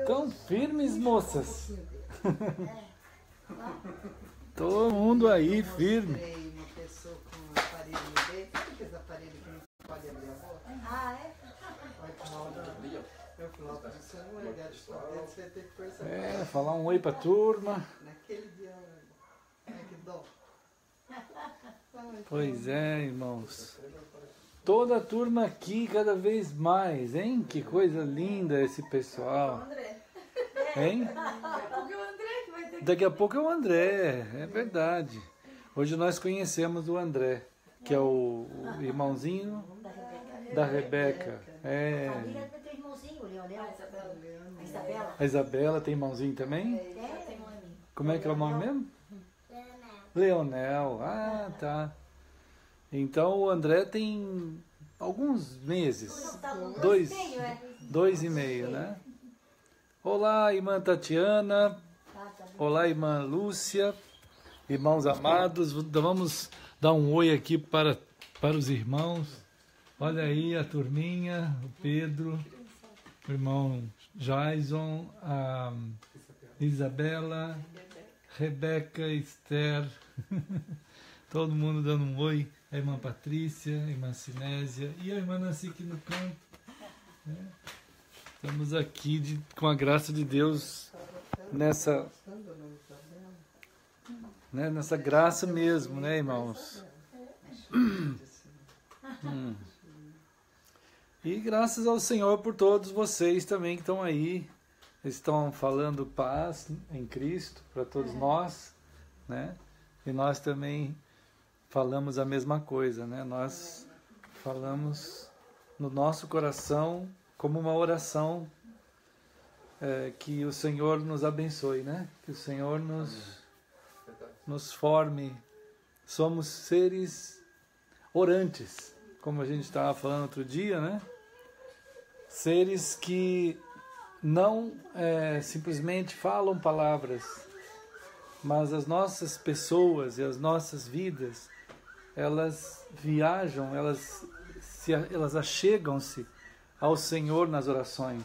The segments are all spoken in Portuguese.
Tão firmes, moças. Todo mundo aí firme. Uma pessoa com um aparelho no dente. Sabe aqueles aparelhos que não pode abrir a boca? Ah, é? Eu falo, você não é gato, você tem que perceber. É, falar um oi pra turma. Naquele dia, que dó. Pois é, irmãos. Toda a turma aqui cada vez mais, hein? Que coisa linda esse pessoal. Hein? Porque o André que vai ter que... Daqui a pouco é o André, é verdade. Hoje nós conhecemos o André, que é o irmãozinho da Rebeca. É. Família tem teu irmãozinho, o Leonel. A Isabela. A Isabela tem irmãozinho também? É, tem um aninho. Como é que é o nome mesmo? Leonel. Ah, tá. Então o André tem alguns meses. Dois e meio, né? Olá, irmã Tatiana. Olá, irmã Lúcia. Irmãos amados, vamos dar um oi aqui para os irmãos. Olha aí a turminha, o Pedro, o irmão Jason, a Isabela, Rebeca, Esther, todo mundo dando um oi. A irmã Patrícia, a irmã Sinésia e a irmã Nancy aqui no canto. Estamos aqui com a graça de Deus nessa graça mesmo, né, irmãos? E graças ao Senhor por todos vocês também que estão aí, estão falando paz em Cristo para todos nós, né? E nós também falamos a mesma coisa, né? Nós falamos no nosso coração como uma oração que o Senhor nos abençoe, né? Que o Senhor nos forme. Somos seres orantes, como a gente estava falando outro dia, né? Seres que não simplesmente falam palavras, mas as nossas pessoas e as nossas vidas, elas viajam, elas achegam-se ao Senhor nas orações,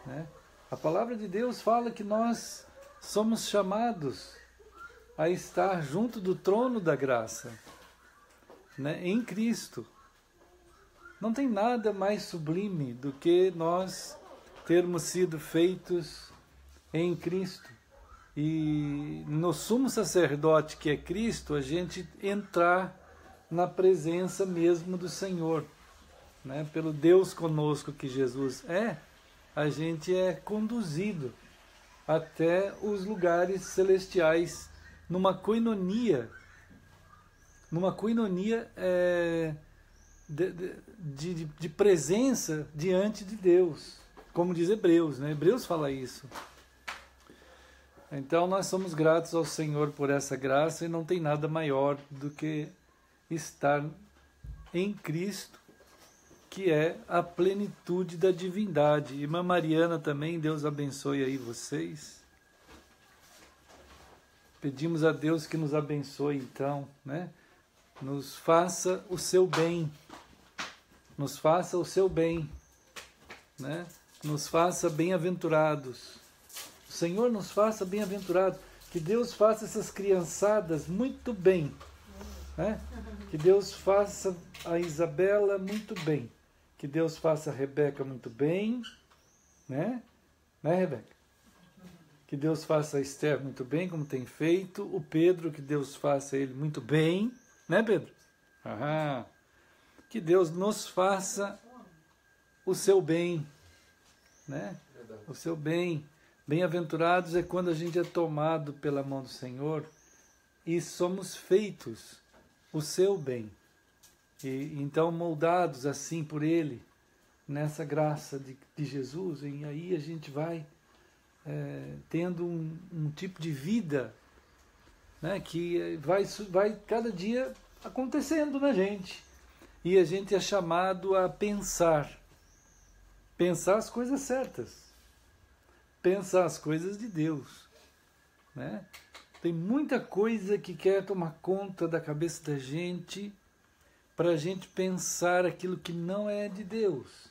né? A palavra de Deus fala que nós somos chamados a estar junto do trono da graça, né? Em Cristo. Não tem nada mais sublime do que nós termos sido feitos em Cristo. E no sumo sacerdote que é Cristo, a gente entrar na presença mesmo do Senhor, né? Pelo Deus conosco que Jesus é, a gente é conduzido até os lugares celestiais numa koinonia de presença diante de Deus, como diz Hebreus, né? Hebreus fala isso. Então nós somos gratos ao Senhor por essa graça e não tem nada maior do que estar em Cristo, que é a plenitude da divindade. Irmã Mariana também, Deus abençoe aí vocês. Pedimos a Deus que nos abençoe então, né? Nos faça o seu bem. Nos faça o seu bem, né? Nos faça bem-aventurados. O Senhor nos faça bem-aventurados. Que Deus faça essas criançadas muito bem, né? Que Deus faça a Isabela muito bem. Que Deus faça a Rebeca muito bem, né? Né, Rebeca? Que Deus faça a Esther muito bem, como tem feito. O Pedro, que Deus faça ele muito bem, né, Pedro? Aham. Que Deus nos faça o seu bem, né? O seu bem. Bem-aventurados é quando a gente é tomado pela mão do Senhor e somos feitos o seu bem. E então moldados assim por Ele, nessa graça de Jesus, e aí a gente vai tendo um tipo de vida, né, que vai cada dia acontecendo na gente. E a gente é chamado a pensar as coisas certas, pensar as coisas de Deus, né? Tem muita coisa que quer tomar conta da cabeça da gente para a gente pensar aquilo que não é de Deus.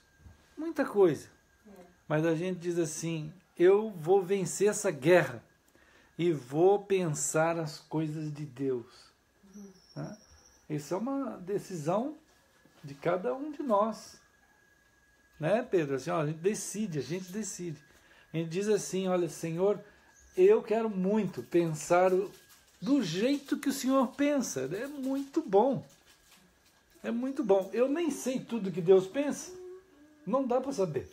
Muita coisa. Mas a gente diz assim, eu vou vencer essa guerra e vou pensar as coisas de Deus. Né? Isso é uma decisão de cada um de nós. Né, Pedro? Assim, ó, a gente decide. A gente diz assim, olha, Senhor, eu quero muito pensar do jeito que o Senhor pensa. É muito bom. É muito bom. Eu nem sei tudo que Deus pensa. Não dá para saber.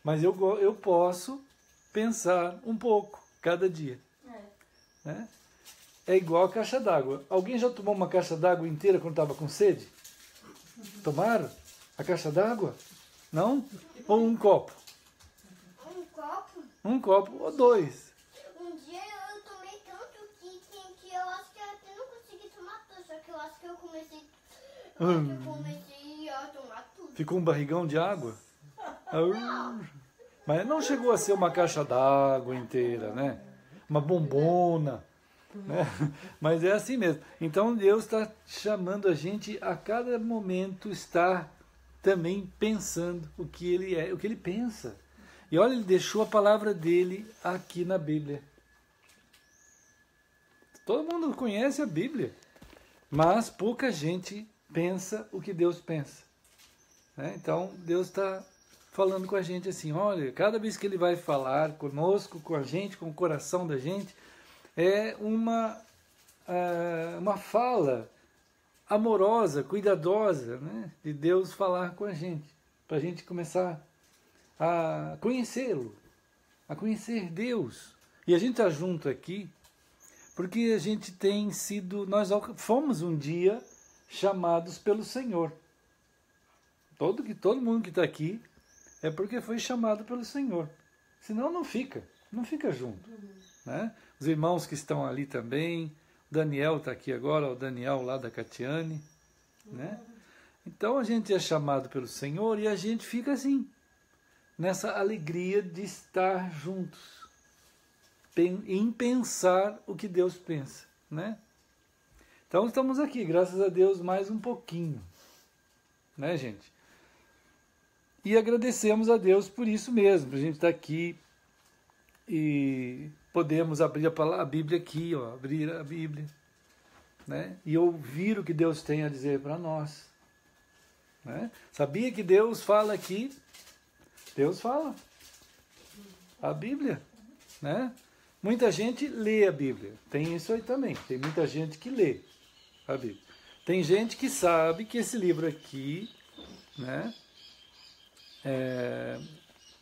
Mas eu posso pensar um pouco cada dia. Né? É igual a caixa d'água. Alguém já tomou uma caixa d'água inteira quando estava com sede? Tomaram a caixa d'água? Não? Ou um copo? Um copo? Um copo ou dois. Um dia eu tomei tanto que eu acho que eu até não consegui tomar tudo. Só que eu acho que eu comecei a tomar tudo. Ficou um barrigão de água? Mas não chegou a ser uma caixa d'água inteira, né? Uma bombona. Né? Mas é assim mesmo. Então Deus está chamando a gente a cada momento estar também pensando o que ele é, o que ele pensa. E olha, ele deixou a palavra dele aqui na Bíblia. Todo mundo conhece a Bíblia, mas pouca gente pensa o que Deus pensa. Né? Então Deus está falando com a gente assim, olha, cada vez que ele vai falar conosco, com a gente, com o coração da gente, é uma fala amorosa, cuidadosa, né, de Deus falar com a gente, para a gente começar a conhecê-lo, a conhecer Deus. E a gente está junto aqui porque a gente tem sido, nós fomos um dia chamados pelo Senhor. Todo mundo que está aqui é porque foi chamado pelo Senhor. Senão não fica junto. Né? Os irmãos que estão ali também, o Daniel está aqui agora, o Daniel lá da Catiane. Né? Então a gente é chamado pelo Senhor e a gente fica assim, nessa alegria de estar juntos, em pensar o que Deus pensa. Né? Então estamos aqui, graças a Deus, mais um pouquinho. Né, gente? E agradecemos a Deus por isso mesmo, por a gente estar aqui e podemos abrir a Bíblia aqui, ó, abrir a Bíblia, né? E ouvir o que Deus tem a dizer para nós. Né? Sabia que Deus fala aqui? Deus fala. A Bíblia. Né? Muita gente lê a Bíblia. Tem isso aí também. Tem muita gente que lê a Bíblia. Tem gente que sabe que esse livro aqui, né?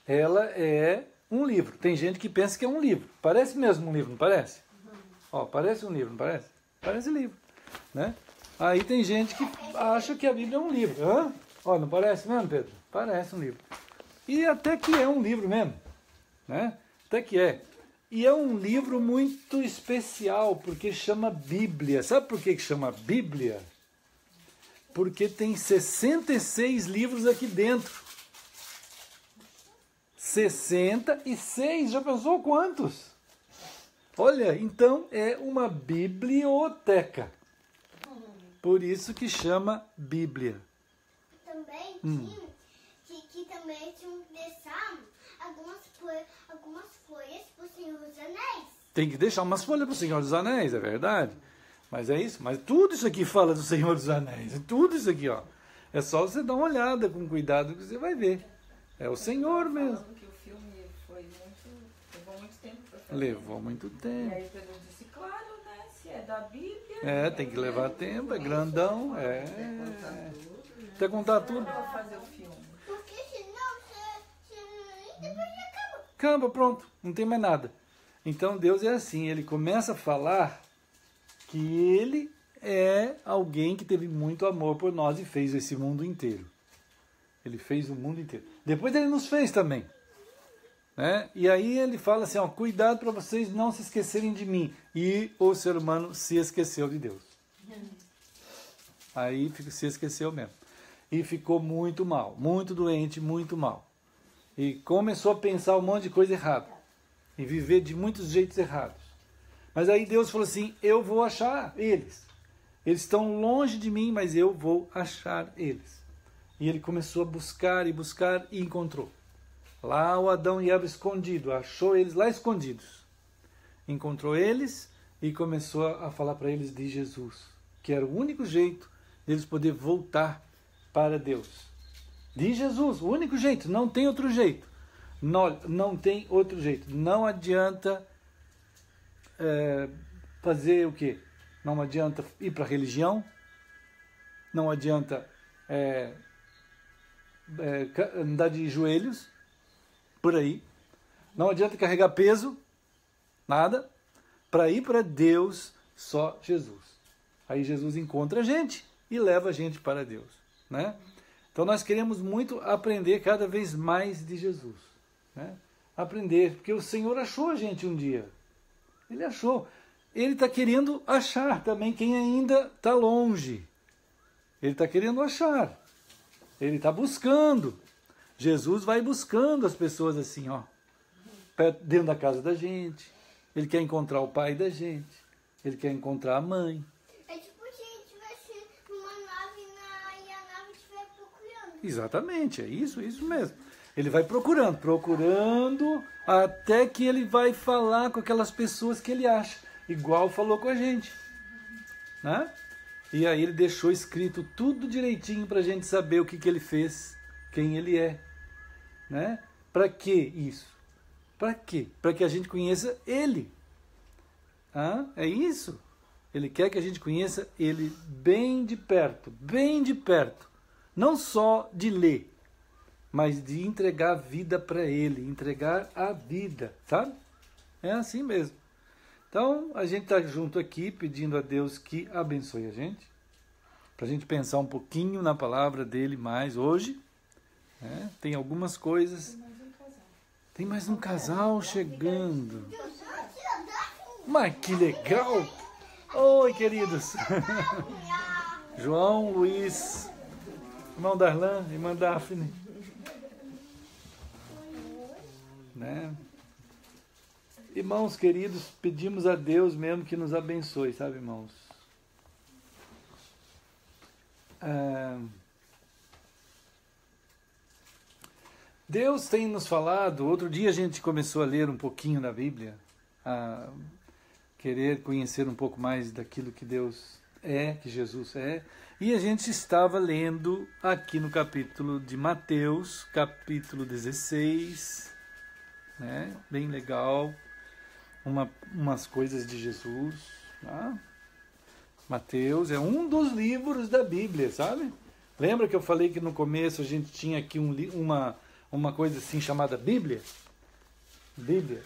Ela é um livro. Tem gente que pensa que é um livro. Parece mesmo um livro, não parece? Ó, parece um livro, não parece? Parece livro. Né? Aí tem gente que acha que a Bíblia é um livro. Hã? Ó, não parece mesmo, Pedro? Parece um livro. E até que é um livro mesmo. Né? Até que é. E é um livro muito especial, porque chama Bíblia. Sabe por que chama Bíblia? Porque tem 66 livros aqui dentro. 66, já pensou quantos? Olha, então é uma biblioteca. Por isso que chama Bíblia. Também que também tinha que deixar algumas folhas para o Senhor dos Anéis. Tem que deixar umas folhas para o Senhor dos Anéis, é verdade. Mas é isso. Mas tudo isso aqui fala do Senhor dos Anéis. Tudo isso aqui, ó. É só você dar uma olhada com cuidado que você vai ver. É o Senhor mesmo. Falando que o filme levou muito tempo para fazer. Levou muito tempo. E aí Pedro disse, claro, né? Se é da Bíblia. Tem que levar tempo, é grandão. Até contar tudo. Para fazer o filme. Porque senão depois acaba. Acaba, pronto. Não tem mais nada. Então Deus é assim. Ele começa a falar que Ele é alguém que teve muito amor por nós e fez esse mundo inteiro. Ele fez o mundo inteiro. Depois ele nos fez também. Né? E aí ele fala assim, ó, cuidado para vocês não se esquecerem de mim. E o ser humano se esqueceu de Deus. Aí se esqueceu mesmo. E ficou muito mal, muito doente, muito mal. E começou a pensar um monte de coisa errada. E viver de muitos jeitos errados. Mas aí Deus falou assim, eu vou achar eles. Eles estão longe de mim, mas eu vou achar eles. E ele começou a buscar e buscar e encontrou. Lá o Adão e Eva escondido, achou eles lá escondidos. Encontrou eles e começou a falar para eles de Jesus, que era o único jeito deles poder voltar para Deus. De Jesus, o único jeito, não tem outro jeito. Não tem outro jeito. Não adianta fazer o quê? Não adianta ir para a religião, não adianta andar de joelhos por aí, não adianta carregar peso, nada. Para ir para Deus, só Jesus. Aí Jesus encontra a gente e leva a gente para Deus, né? Então nós queremos muito aprender cada vez mais de Jesus, né? Aprender, porque o Senhor achou a gente um dia. Ele achou. Ele está querendo achar também quem ainda está longe. Ele está querendo achar. Ele está buscando. Jesus vai buscando as pessoas assim, ó, dentro da casa da gente. Ele quer encontrar o pai da gente. Ele quer encontrar a mãe. É tipo se a gente tivesse numa nave e a nave estiver procurando. Exatamente, é isso mesmo. Ele vai procurando, até que ele vai falar com aquelas pessoas que ele acha. Igual falou com a gente, né? E aí ele deixou escrito tudo direitinho para a gente saber o que ele fez, quem ele é, né? Para que isso? Para quê? Para que a gente conheça ele. É isso. Ele quer que a gente conheça ele bem de perto, bem de perto. Não só de ler, mas de entregar a vida para ele, entregar a vida, sabe? É assim mesmo. Então, a gente está junto aqui pedindo a Deus que abençoe a gente, para a gente pensar um pouquinho na palavra dele mais hoje. Né? Tem algumas coisas. Tem mais um casal chegando. Mas que legal! Oi, queridos! João, Luiz, irmão Darlan, irmã Daphne. Né? Irmãos queridos, pedimos a Deus mesmo que nos abençoe, sabe, irmãos? Deus tem nos falado, outro dia a gente começou a ler um pouquinho da Bíblia, a querer conhecer um pouco mais daquilo que Deus é, que Jesus é, e a gente estava lendo aqui no capítulo de Mateus, capítulo 16, né? Bem legal, umas coisas de Jesus, tá? Mateus é um dos livros da Bíblia, sabe? Lembra que eu falei que no começo a gente tinha aqui uma coisa assim chamada Bíblia? Bíblia,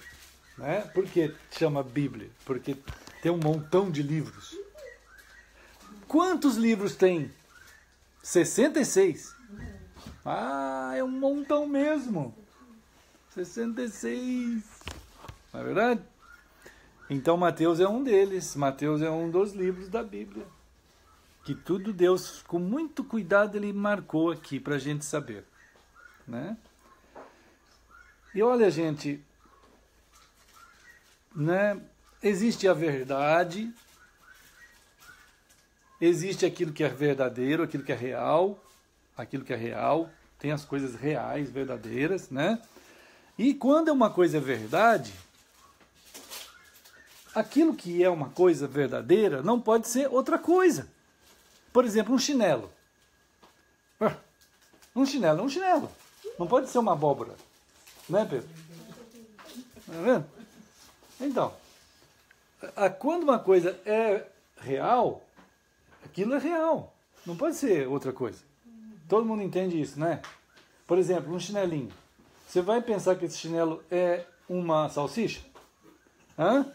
né? Por que chama Bíblia? Porque tem um montão de livros. Quantos livros tem? 66. É um montão mesmo. 66. Não é verdade? Então Mateus é um deles. Mateus é um dos livros da Bíblia. Que tudo Deus, com muito cuidado, ele marcou aqui para a gente saber. Né? E olha, gente, né? Existe a verdade, existe aquilo que é verdadeiro, aquilo que é real, tem as coisas reais, verdadeiras, né? E quando é uma coisa verdade, aquilo que é uma coisa verdadeira não pode ser outra coisa. Por exemplo, um chinelo. Um chinelo é um chinelo. Não pode ser uma abóbora. Né, Pedro? Tá vendo? Então, quando uma coisa é real, aquilo é real. Não pode ser outra coisa. Todo mundo entende isso, né? Por exemplo, um chinelinho. Você vai pensar que esse chinelo é uma salsicha? Hã?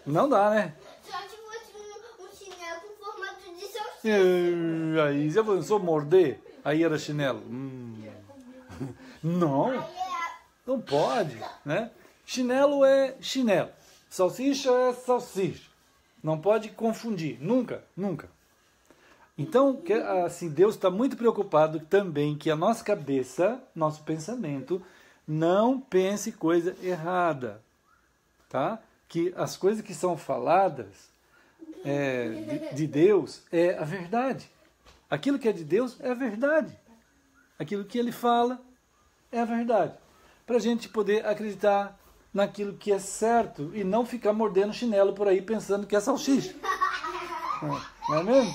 Não dá, né? Só se fosse um chinelo com formato de salsicha. Aí, já pensou morder? Aí era chinelo. Não, não pode, né? Chinelo é chinelo. Salsicha é salsicha. Não pode confundir. Nunca, nunca. Então, assim, Deus está muito preocupado também que a nossa cabeça, nosso pensamento, não pense coisa errada. Tá? Que as coisas que são faladas de Deus é a verdade. Aquilo que é de Deus é a verdade. Aquilo que ele fala é a verdade. Para a gente poder acreditar naquilo que é certo e não ficar mordendo chinelo por aí pensando que é salsicha. Não é mesmo?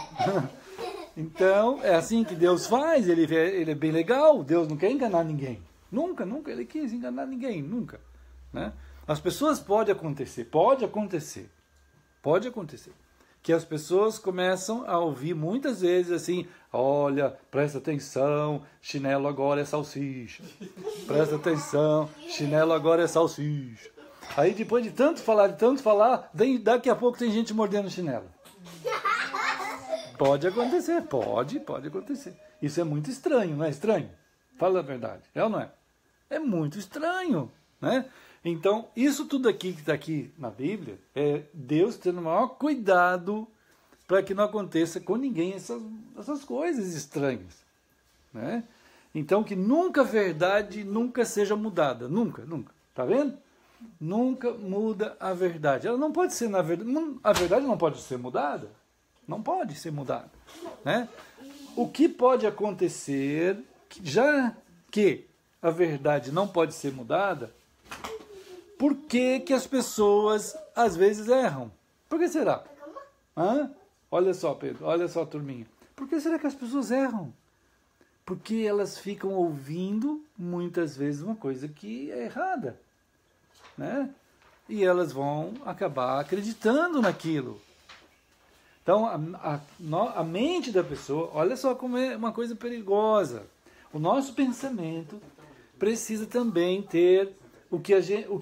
Então, é assim que Deus faz, ele é bem legal, Deus não quer enganar ninguém. Nunca ele quis enganar ninguém, nunca. Né? As pessoas pode acontecer, que as pessoas começam a ouvir muitas vezes assim, olha, presta atenção, chinelo agora é salsicha. Presta atenção, chinelo agora é salsicha. Aí depois de tanto falar, daqui a pouco tem gente mordendo chinelo. Pode acontecer, pode acontecer. Isso é muito estranho, não é estranho? Fala a verdade, é ou não é? É muito estranho, né? Então, isso tudo aqui que está aqui na Bíblia, é Deus tendo o maior cuidado para que não aconteça com ninguém essas coisas estranhas, né? Então, que nunca a verdade nunca seja mudada, nunca. Tá vendo? Nunca muda a verdade. Ela não pode ser, a verdade não pode ser mudada. Não pode ser mudada, né? O que pode acontecer, já que a verdade não pode ser mudada, por que as pessoas às vezes erram? Por que será? Olha só, Pedro, olha só, turminha. Por que será que as pessoas erram? Porque elas ficam ouvindo muitas vezes uma coisa que é errada, né? E elas vão acabar acreditando naquilo. Então, a mente da pessoa, olha só como é uma coisa perigosa. O nosso pensamento precisa também ter o que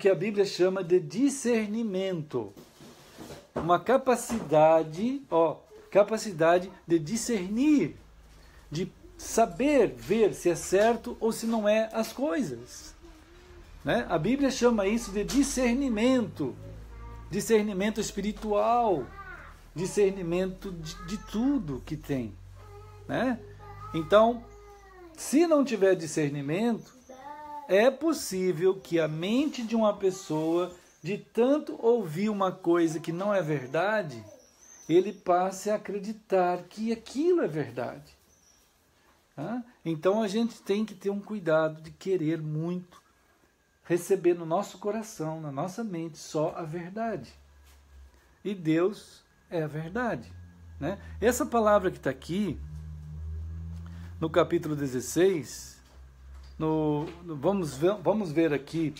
a Bíblia chama de discernimento. Uma capacidade de discernir, de saber ver se é certo ou se não é as coisas. Né? A Bíblia chama isso de discernimento espiritual, discernimento de tudo que tem. Né? Então, se não tiver discernimento, é possível que a mente de uma pessoa, de tanto ouvir uma coisa que não é verdade, ele passe a acreditar que aquilo é verdade. Tá? Então a gente tem que ter um cuidado de querer muito receber no nosso coração, na nossa mente, só a verdade. E Deus é a verdade. Né? Essa palavra que está aqui, no capítulo 16, vamos ver aqui,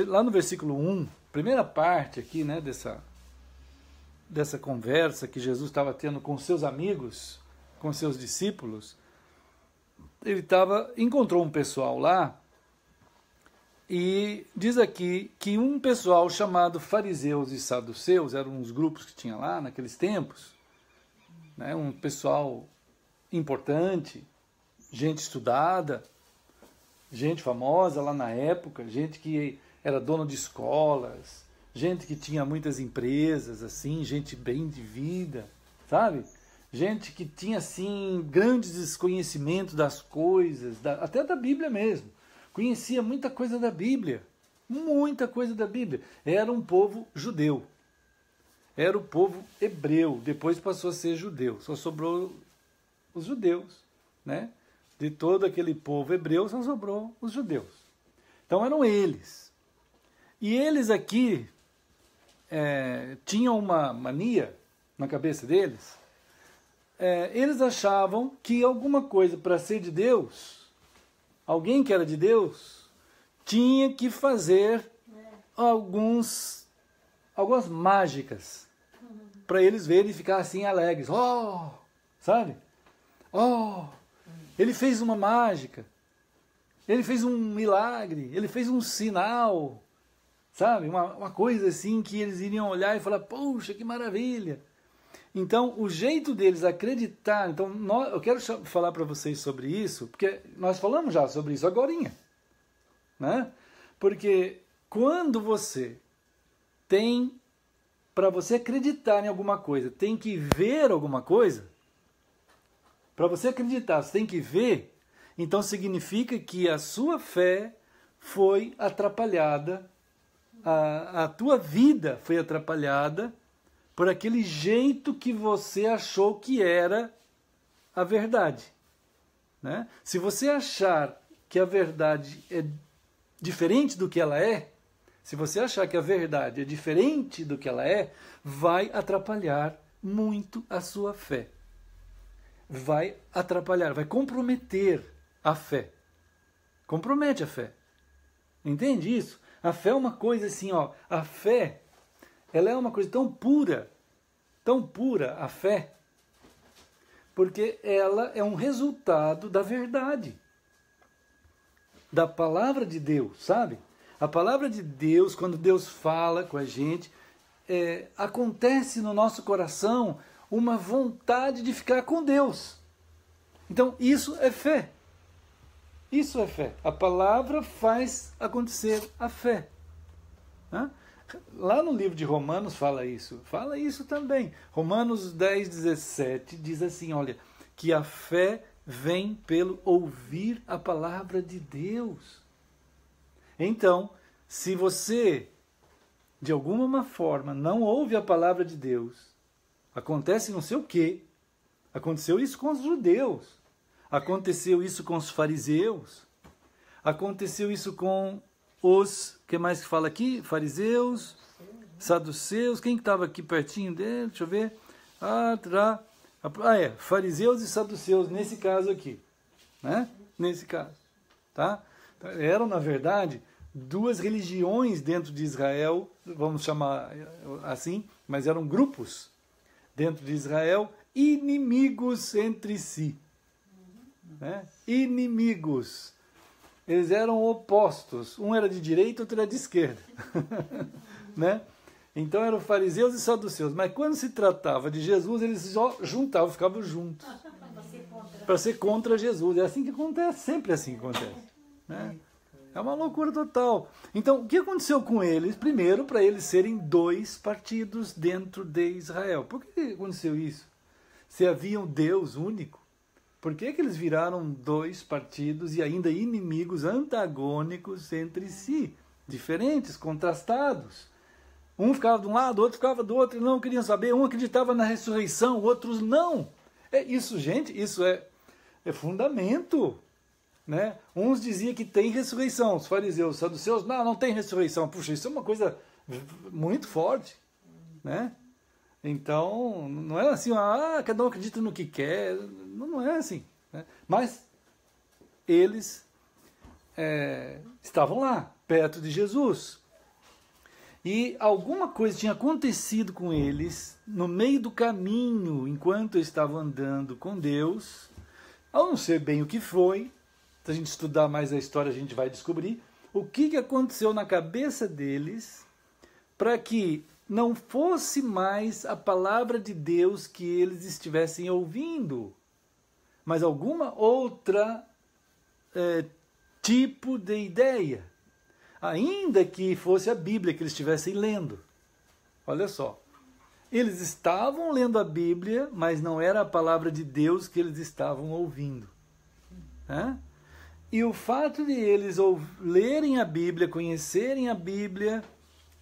lá no versículo 1, primeira parte aqui, né, dessa conversa que Jesus estava tendo com seus amigos, com seus discípulos. Ele encontrou um pessoal lá, e diz aqui que um pessoal chamado fariseus e saduceus, eram uns grupos que tinha lá naqueles tempos, né, um pessoal importante, gente estudada, gente famosa lá na época, gente que era dono de escolas, gente que tinha muitas empresas, assim, gente bem de vida, sabe? Gente que tinha, assim, grandes desconhecimentos das coisas, até da Bíblia mesmo. Conhecia muita coisa da Bíblia. Muita coisa da Bíblia. Era um povo judeu. Era o povo hebreu. Depois passou a ser judeu. Só sobrou os judeus, né? De todo aquele povo hebreu, só sobrou os judeus. Então eram eles. E eles aqui tinham uma mania na cabeça deles. Eles achavam que alguma coisa para ser de Deus, alguém que era de Deus, tinha que fazer algumas mágicas para eles verem e ficar assim alegres. Oh, sabe? Oh, ele fez uma mágica, ele fez um milagre, ele fez um sinal, sabe? Uma coisa assim que eles iriam olhar e falar, poxa, que maravilha. Então, o jeito deles acreditar... Então, eu quero falar para vocês sobre isso, porque nós falamos já sobre isso agorinha, né? Porque quando você tem... Para você acreditar em alguma coisa, tem que ver alguma coisa. Para você acreditar, você tem que ver. Então, significa que a sua fé foi atrapalhada, a tua vida foi atrapalhada por aquele jeito que você achou que era a verdade. Né? Se você achar que a verdade é diferente do que ela é, se você achar que a verdade é diferente do que ela é, vai atrapalhar muito a sua fé. Vai atrapalhar, vai comprometer a fé. Compromete a fé. Entende isso? A fé é uma coisa assim, ó, a fé, ela é uma coisa tão pura a fé, porque ela é um resultado da verdade, da palavra de Deus, sabe? A palavra de Deus, quando Deus fala com a gente, acontece no nosso coração uma vontade de ficar com Deus. Então, isso é fé. Isso é fé. A palavra faz acontecer a fé. Lá no livro de Romanos fala isso também. Romanos 10:17 diz assim, olha, que a fé vem pelo ouvir a palavra de Deus. Então, se você, de alguma forma, não ouve a palavra de Deus, acontece não sei o quê. Aconteceu isso com os judeus. Aconteceu isso com os fariseus. Aconteceu isso com os... O que mais que fala aqui? Fariseus, saduceus. Quem estava aqui pertinho dele? Deixa eu ver. Fariseus e saduceus, nesse caso aqui. Né? Nesse caso. Tá? Eram, na verdade, duas religiões dentro de Israel, vamos chamar assim, mas eram grupos dentro de Israel, inimigos entre si. Né? Inimigos. Eles eram opostos. Um era de direita, outro era de esquerda. Né? Então eram fariseus e saduceus. Mas quando se tratava de Jesus, eles só juntavam, ficavam juntos. Para ser contra Jesus. É assim que acontece, sempre assim que acontece. Né? É uma loucura total. Então, o que aconteceu com eles? Primeiro, para eles serem dois partidos dentro de Israel. Por que aconteceu isso? Se havia um Deus único, por que eles viraram dois partidos e ainda inimigos antagônicos entre si? Diferentes, contrastados. Um ficava de um lado, o outro ficava do outro, não queriam saber. Um acreditava na ressurreição, outros não. Isso, gente, isso é fundamento. Né? Uns diziam que tem ressurreição, os fariseus, os saduceus, não tem ressurreição. Puxa, isso é uma coisa muito forte. Né? Então, não é assim, cada um acredita no que quer, não é assim. Né? Mas eles estavam lá, perto de Jesus. E alguma coisa tinha acontecido com eles no meio do caminho, enquanto estavam andando com Deus. Eu não sei bem o que foi, se a gente estudar mais a história a gente vai descobrir o que aconteceu na cabeça deles para que não fosse mais a palavra de Deus que eles estivessem ouvindo, mas alguma outra tipo de ideia, ainda que fosse a Bíblia que eles estivessem lendo. Olha só, eles estavam lendo a Bíblia, mas não era a palavra de Deus que eles estavam ouvindo. E o fato de eles lerem a Bíblia, conhecerem a Bíblia,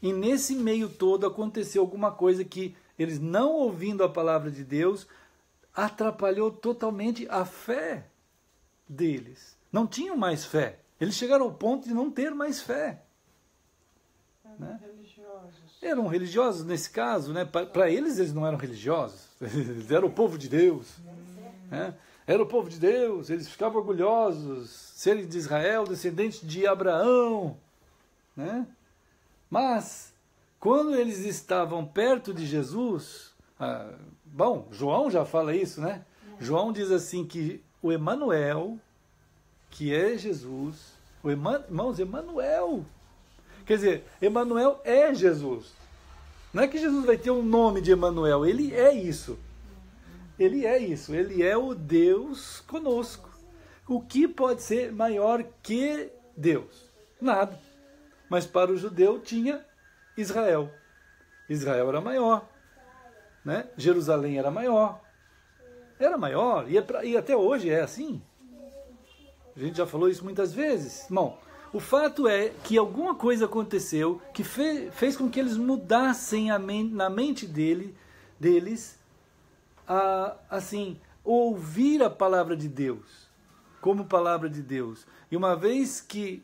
e nesse meio todo aconteceu alguma coisa que eles, não ouvindo a palavra de Deus, atrapalhou totalmente a fé deles. Não tinham mais fé. Eles chegaram ao ponto de não ter mais fé. Né? Eram religiosos nesse caso. Né? Para eles não eram religiosos. Eles eram o povo de Deus. Né? Era o povo de Deus. Eles ficavam orgulhosos. Serem de Israel, descendentes de Abraão. Né? Mas, quando eles estavam perto de Jesus, João já fala isso, né? João diz assim que o Emanuel, que é Jesus, irmãos, Emanuel, quer dizer, Emanuel é Jesus. Não é que Jesus vai ter um nome de Emanuel, ele é isso. Ele é isso, ele é o Deus conosco. O que pode ser maior que Deus? Nada. Mas para o judeu tinha Israel. Israel era maior. Né? Jerusalém era maior. Era maior. E até hoje é assim. A gente já falou isso muitas vezes. Bom, o fato é que alguma coisa aconteceu que fez com que eles mudassem na mente deles, assim, ouvir a palavra de Deus. como palavra de Deus. E uma vez que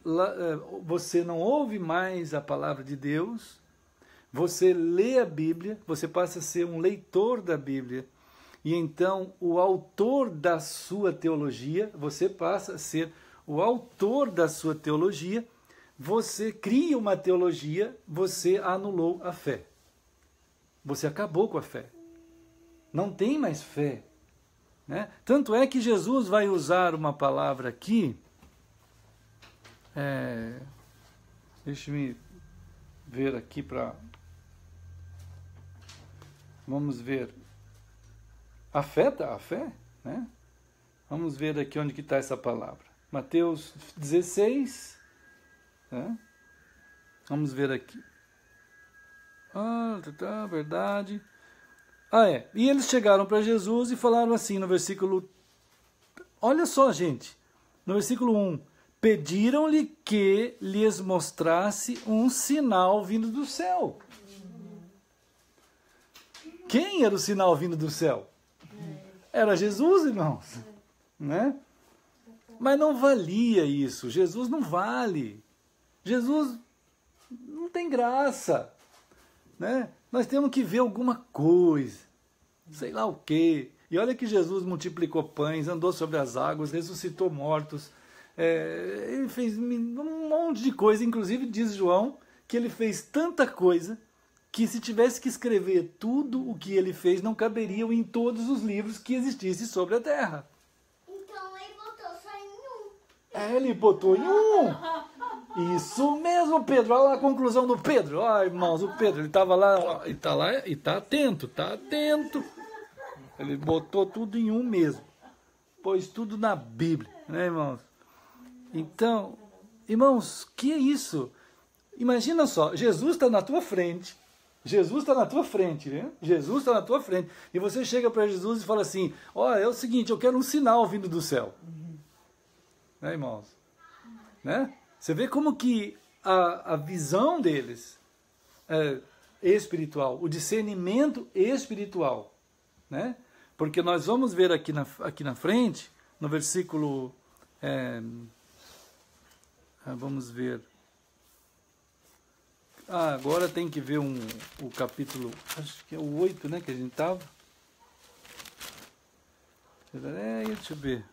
você não ouve mais a palavra de Deus, você lê a Bíblia, você passa a ser um leitor da Bíblia. E então o autor da sua teologia, você passa a ser o autor da sua teologia, você cria uma teologia, você anulou a fé. Você acabou com a fé. Não tem mais fé. Né? Tanto é que Jesus vai usar uma palavra aqui. Deixa-me ver aqui para... Vamos ver. A fé, né? Vamos ver aqui onde que está essa palavra. Mateus 16. Né? Vamos ver aqui. Verdade. E eles chegaram para Jesus e falaram assim no versículo... Olha só, gente. No versículo 1. Pediram-lhe que lhes mostrasse um sinal vindo do céu. Quem era o sinal vindo do céu? Era Jesus, irmãos. Né? Mas não valia isso. Jesus não vale. Jesus não tem graça. Né? Nós temos que ver alguma coisa. Sei lá o quê. E olha que Jesus multiplicou pães, andou sobre as águas, ressuscitou mortos. Ele fez um monte de coisa. Inclusive diz João que ele fez tanta coisa que se tivesse que escrever tudo o que ele fez, não caberiam em todos os livros que existissem sobre a terra. Então ele botou só em um. Ele botou em um. Isso mesmo, Pedro. Olha lá a conclusão do Pedro. Olha, irmãos, o Pedro, ele estava lá, e está lá, e está atento, Ele botou tudo em um mesmo. Pôs tudo na Bíblia, né, irmãos? Então, irmãos, que é isso? Imagina só, Jesus está na tua frente. Jesus está na tua frente, né? Jesus está na tua frente. E você chega para Jesus e fala assim, é o seguinte, eu quero um sinal vindo do céu. Né, irmãos? Né? Você vê como que a visão deles é espiritual, o discernimento espiritual. Né? Porque nós vamos ver aqui na frente, no versículo... vamos ver... agora tem que ver o capítulo, acho que é o 8, né, que a gente estava. Deixa eu ver.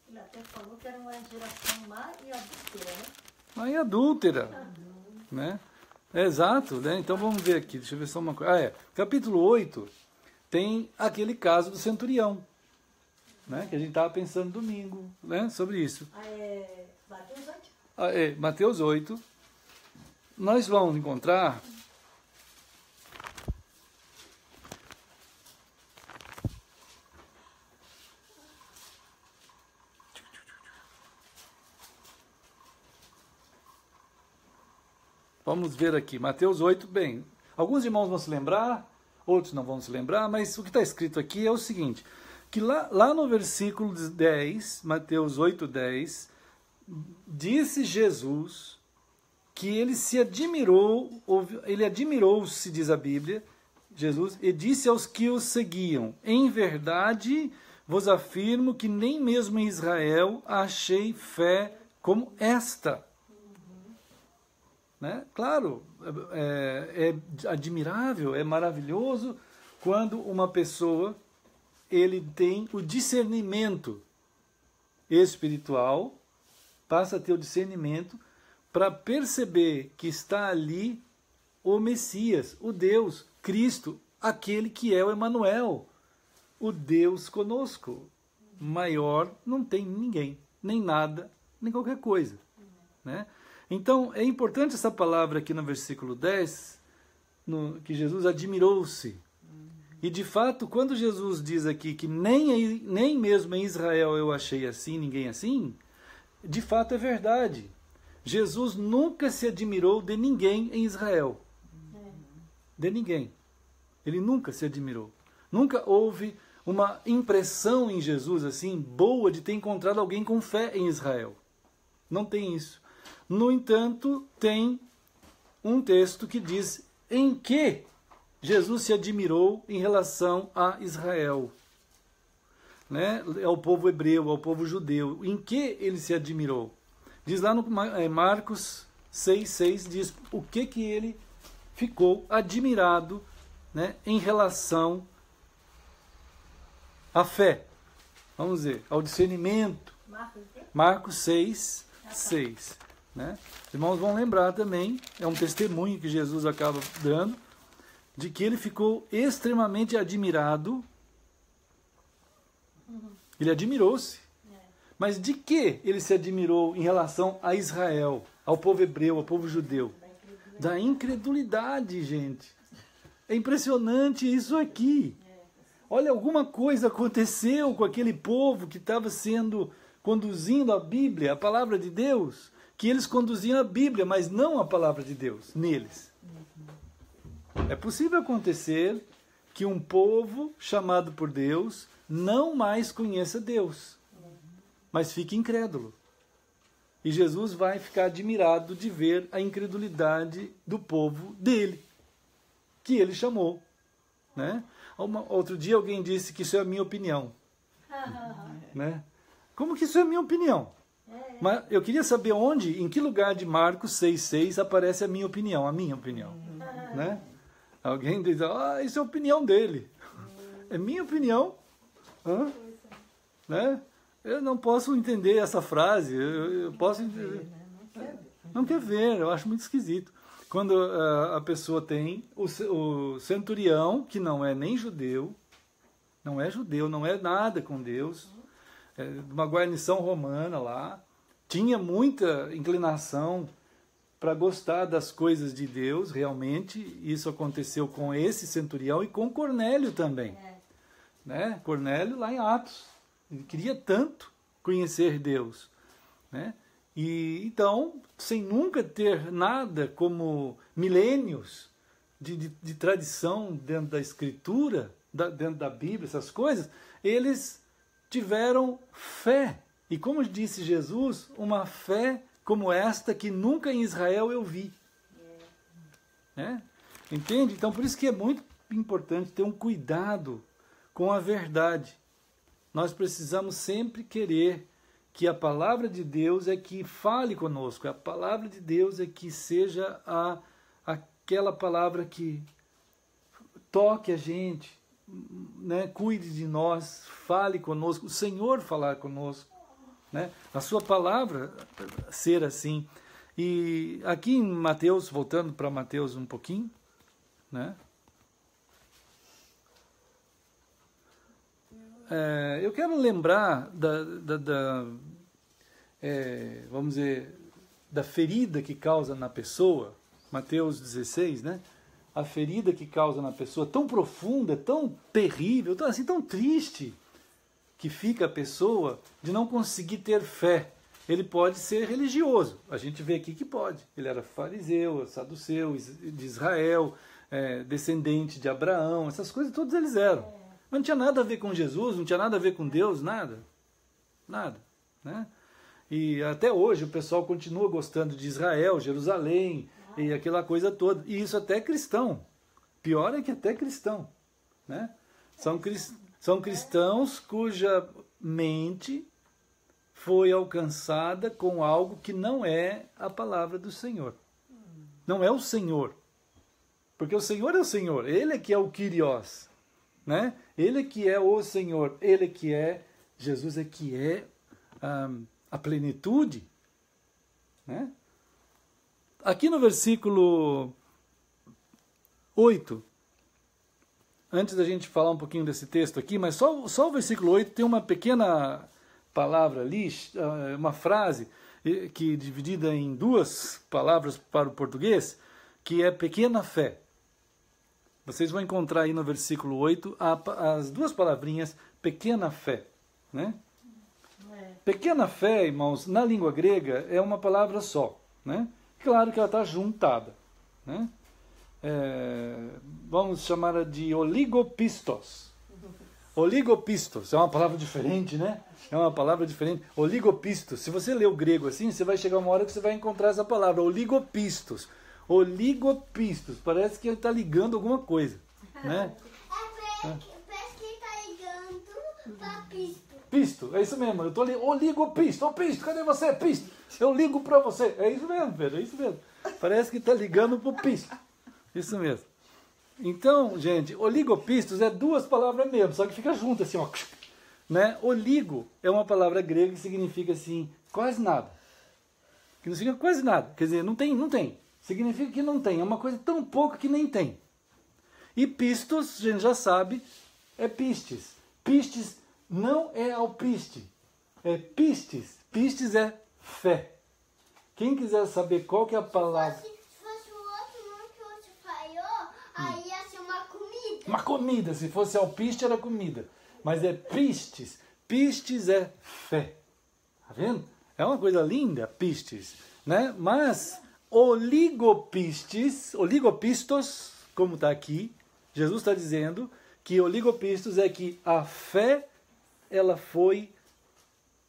Ele até falou que era uma geração má e adúltera, né? Má e adúltera. Né? Exato, né? Então vamos ver aqui, deixa eu ver só uma coisa. Capítulo 8 tem aquele caso do centurião, né, que a gente estava pensando domingo, né, sobre isso. Mateus 8? Mateus 8. Nós vamos encontrar vamos ver aqui, Mateus 8, bem, alguns irmãos vão se lembrar, outros não vão se lembrar, mas o que está escrito aqui é o seguinte, que lá no versículo 10, Mateus 8, 10, disse Jesus que ele admirou-se, diz a Bíblia, Jesus, e disse aos que o seguiam, em verdade vos afirmo que nem mesmo em Israel achei fé como esta. Né? Claro, é admirável, é maravilhoso quando uma pessoa ele tem o discernimento espiritual, passa a ter o discernimento para perceber que está ali o Messias, o Deus, Cristo, aquele que é o Emanuel, o Deus conosco. Maior não tem ninguém, nem nada, nem qualquer coisa. Né? Então, é importante essa palavra aqui no versículo 10, que Jesus admirou-se. E, de fato, quando Jesus diz aqui que nem mesmo em Israel eu achei assim, ninguém assim, de fato é verdade. Jesus nunca se admirou de ninguém em Israel. De ninguém. Ele nunca se admirou. Nunca houve uma impressão em Jesus assim boa de ter encontrado alguém com fé em Israel. Não tem isso. No entanto, tem um texto que diz em que Jesus se admirou em relação a Israel. né, ao povo hebreu, ao povo judeu. Em que ele se admirou? Diz lá no Marcos 6,6, diz o que ele ficou admirado, né, em relação à fé. Vamos ver, ao discernimento. Marcos 6,6. Né? Os irmãos vão lembrar também, é um testemunho que Jesus acaba dando, de que ele ficou extremamente admirado. Ele admirou-se. Mas de que ele se admirou em relação a Israel, ao povo hebreu, ao povo judeu? Da incredulidade, gente. É impressionante isso aqui. Olha, alguma coisa aconteceu com aquele povo que estava conduzindo a Bíblia, a palavra de Deus, que eles conduziam a Bíblia, mas não a palavra de Deus neles. É possível acontecer que um povo chamado por Deus não mais conheça Deus, mas fique incrédulo. E Jesus vai ficar admirado de ver a incredulidade do povo dele, que ele chamou. Né? Outro dia alguém disse que isso é a minha opinião. Né? Como que isso é a minha opinião? Mas eu queria saber onde, em que lugar de Marcos 6,6 aparece a minha opinião, né? Alguém diz, isso é a opinião dele. É minha opinião? Né? Eu não posso entender essa frase, eu posso entender. Não quer ver, eu acho muito esquisito. Quando a pessoa tem o centurião, que não é nem judeu, não é nada com Deus, uma guarnição romana lá, tinha muita inclinação para gostar das coisas de Deus, realmente. Isso aconteceu com esse centurião e com Cornélio também. Né? Cornélio lá em Atos. Ele queria tanto conhecer Deus. Né? E então, sem nunca ter nada como milênios de tradição dentro da Escritura, dentro da Bíblia, essas coisas, eles tiveram fé. E como disse Jesus, uma fé como esta que nunca em Israel eu vi. Né? Entende? Então, por isso que é muito importante ter um cuidado com a verdade. Nós precisamos sempre querer que a palavra de Deus é que fale conosco. A palavra de Deus é que seja aquela palavra que toque a gente, né? Cuide de nós, fale conosco, o Senhor falar conosco. Né? A sua palavra ser assim. E aqui em Mateus, voltando para Mateus um pouquinho, né? Eu quero lembrar vamos dizer, da ferida que causa na pessoa, Mateus 16, né? A ferida que causa na pessoa, tão profunda, tão terrível, tão triste, que fica a pessoa de não conseguir ter fé. Ele pode ser religioso, a gente vê aqui que pode. Ele era fariseu, saduceu, de Israel, descendente de Abraão, essas coisas todos eles eram. Mas não tinha nada a ver com Jesus, não tinha nada a ver com Deus, nada. Nada. Né? E até hoje o pessoal continua gostando de Israel, Jerusalém, e aquela coisa toda. E isso até é cristão. Pior é que até cristão. Né? São cristãos cuja mente foi alcançada com algo que não é a palavra do Senhor. Não é o Senhor. Porque o Senhor é o Senhor. Ele é que é o Kyrios. Né? Ele é que é o Senhor. Ele é que é... Jesus é que é a plenitude. Né? Aqui no versículo 8... Antes da gente falar um pouquinho desse texto aqui, mas só o versículo 8 tem uma pequena palavra ali, uma frase, que dividida em duas palavras para o português, que é pequena fé. Vocês vão encontrar aí no versículo 8 as duas palavrinhas pequena fé. Né? Pequena fé, irmãos, na língua grega é uma palavra só. Né? Claro que ela está juntada. Né? Vamos chamar de oligopistos. Oligopistos, é uma palavra diferente, né? É uma palavra diferente. Oligopistos. Se você ler o grego assim, você vai chegar uma hora que você vai encontrar essa palavra, oligopistos. Oligopistos. Parece que ele está ligando alguma coisa, né? Parece que ele está ligando pra pisto. Pisto, é isso mesmo. Eu tô ali, ligo pisto. Ô pisto, cadê você, pisto? Eu ligo para você. É isso mesmo, Pedro, é isso mesmo. Parece que está ligando pro pisto. Isso mesmo. Então, gente, oligopistos é duas palavras mesmo, só que fica junto assim, ó. Né? Oligo é uma palavra grega que significa assim, quase nada. Que não significa quase nada. Quer dizer, não tem. Significa que não tem. É uma coisa tão pouca que nem tem. E pistos, a gente já sabe, é pistes. Pistes não é alpiste. É pistes. Pistes é fé. Quem quiser saber qual que é a palavra... Se fosse o outro nome que você falou, aí ia ser uma comida. Uma comida. Se fosse alpiste, era comida. Mas é pistes. Pistes é fé. Tá vendo? É uma coisa linda, pistes. Né? Mas oligopistos, como está aqui, Jesus está dizendo que oligopistos é que a fé ela foi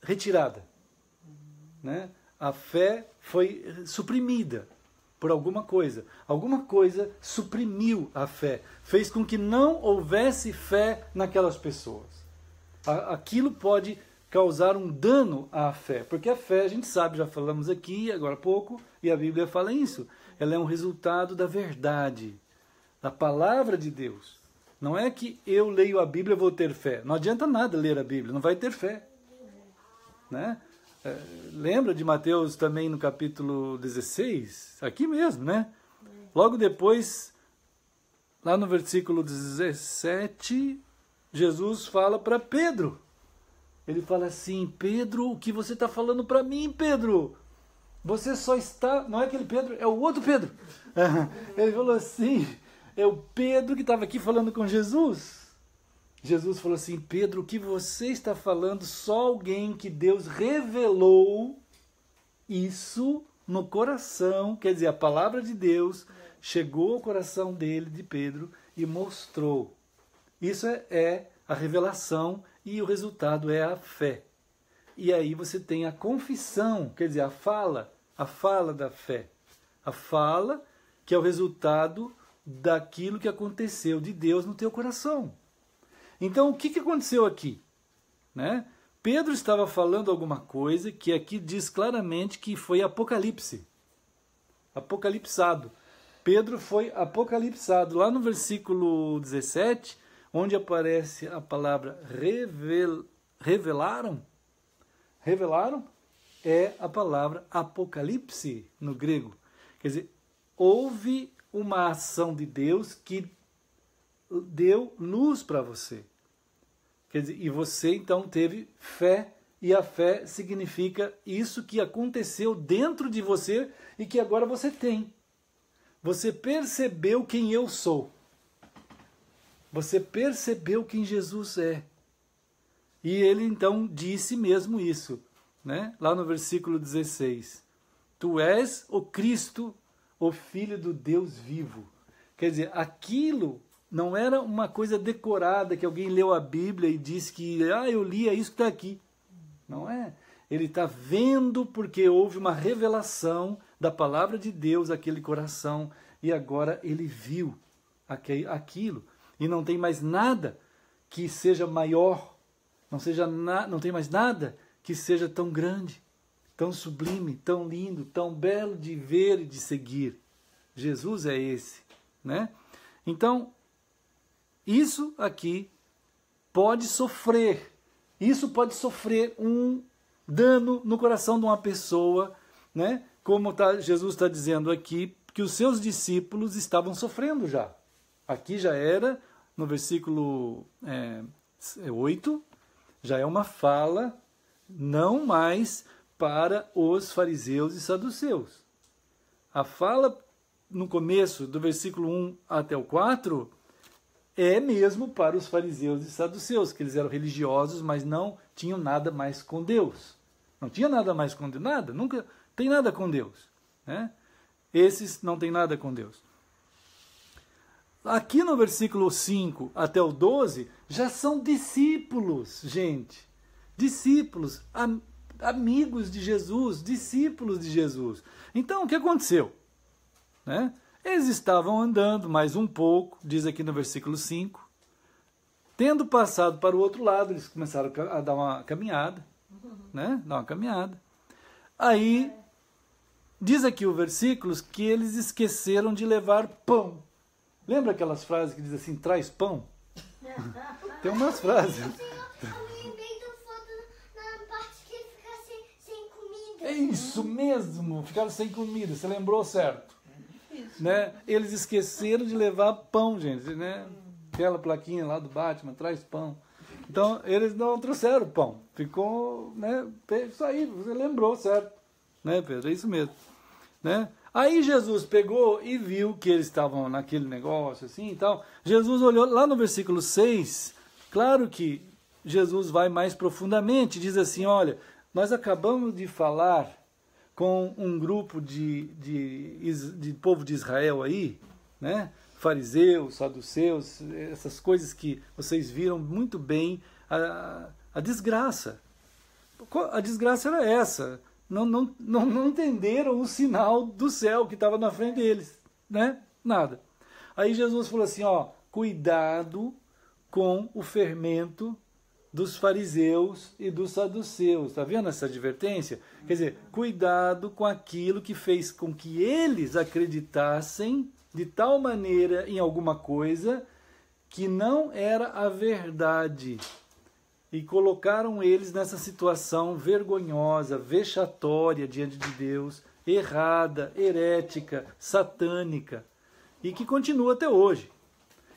retirada. Né? A fé foi suprimida por alguma coisa. Alguma coisa suprimiu a fé. Fez com que não houvesse fé naquelas pessoas. Aquilo pode causar um dano à fé. Porque a fé, a gente sabe, já falamos aqui agora há pouco, e a Bíblia fala isso. Ela é um resultado da verdade, da palavra de Deus. Não é que eu leio a Bíblia e vou ter fé. Não adianta nada ler a Bíblia, não vai ter fé. Né? Lembra de Mateus também no capítulo 16? Aqui mesmo, né? Logo depois, lá no versículo 17, Jesus fala para Pedro. Ele fala assim, Pedro, o que você está falando para mim, Pedro? Você só está... Não é aquele Pedro, é o outro Pedro. Ele falou assim, é o Pedro que estava aqui falando com Jesus. Jesus falou assim, Pedro, o que você está falando, só alguém que Deus revelou isso no coração, quer dizer, a palavra de Deus chegou ao coração dele, de Pedro, e mostrou. Isso é a revelação e o resultado é a fé. E aí você tem a confissão, quer dizer, a fala da fé. A fala que é o resultado daquilo que aconteceu de Deus no teu coração. Então, o que aconteceu aqui? Né? Pedro estava falando alguma coisa que aqui diz claramente que foi apocalipse. Apocalipsado. Pedro foi apocalipsado. Lá no versículo 17, onde aparece a palavra revelaram, é a palavra apocalipse no grego. Quer dizer, houve uma ação de Deus que deu luz para você. Quer dizer, e você então teve fé, e a fé significa isso que aconteceu dentro de você e que agora você tem. Você percebeu quem eu sou. Você percebeu quem Jesus é. E ele então disse mesmo isso, né? Lá no versículo 16. Tu és o Cristo, o Filho do Deus vivo. Quer dizer, aquilo não era uma coisa decorada, que alguém leu a Bíblia e disse que, eu li, é isso que está aqui. Não é. Ele está vendo porque houve uma revelação da palavra de Deus àquele coração e agora ele viu aquilo. E não tem mais nada que seja maior, não tem mais nada que seja tão grande, tão sublime, tão lindo, tão belo de ver e de seguir. Jesus é esse, né? Então, isso aqui pode sofrer um dano no coração de uma pessoa, né? Como Jesus está dizendo aqui, que os seus discípulos estavam sofrendo já. Aqui já era, no versículo 8, já é uma fala não mais para os fariseus e saduceus. A fala no começo do versículo 1 até o 4 é mesmo para os fariseus e saduceus, que eles eram religiosos, mas não tinham nada mais com Deus. Não tinha nada mais com Deus, nada, nunca tem nada com Deus. Né? Esses não têm nada com Deus. Aqui no versículo 5 até o 12, já são discípulos, gente. Discípulos, amigos de Jesus, discípulos de Jesus. Então, o que aconteceu? Né? Eles estavam andando mais um pouco, diz aqui no versículo 5. Tendo passado para o outro lado, eles começaram a dar uma caminhada, né? Dar uma caminhada. Aí, diz aqui o versículo que eles esqueceram de levar pão. Lembra aquelas frases que diz assim, traz pão? Tem umas frases. Eu me lembrei do foto na parte que ele fica sem comida. É isso mesmo, ficaram sem comida, você lembrou certo. Né? Eles esqueceram de levar pão, gente, né? Aquela plaquinha lá do Batman, traz pão. Então, eles não trouxeram pão. Ficou, né? Isso aí, você lembrou certo. Né, Pedro? É isso mesmo. Né? Aí Jesus pegou e viu que eles estavam naquele negócio assim e tal. Jesus olhou lá no versículo 6, claro que Jesus vai mais profundamente, diz assim, olha, nós acabamos de falar com um grupo de povo de Israel aí, né? Fariseus, saduceus, essas coisas que vocês viram muito bem, a desgraça. A desgraça era essa. Não entenderam o sinal do céu que estava na frente deles, né? Nada. Aí Jesus falou assim, ó, cuidado com o fermento dos fariseus e dos saduceus. Está vendo essa advertência? Quer dizer, cuidado com aquilo que fez com que eles acreditassem de tal maneira em alguma coisa que não era a verdade. E colocaram eles nessa situação vergonhosa, vexatória diante de Deus, errada, herética, satânica, e que continua até hoje.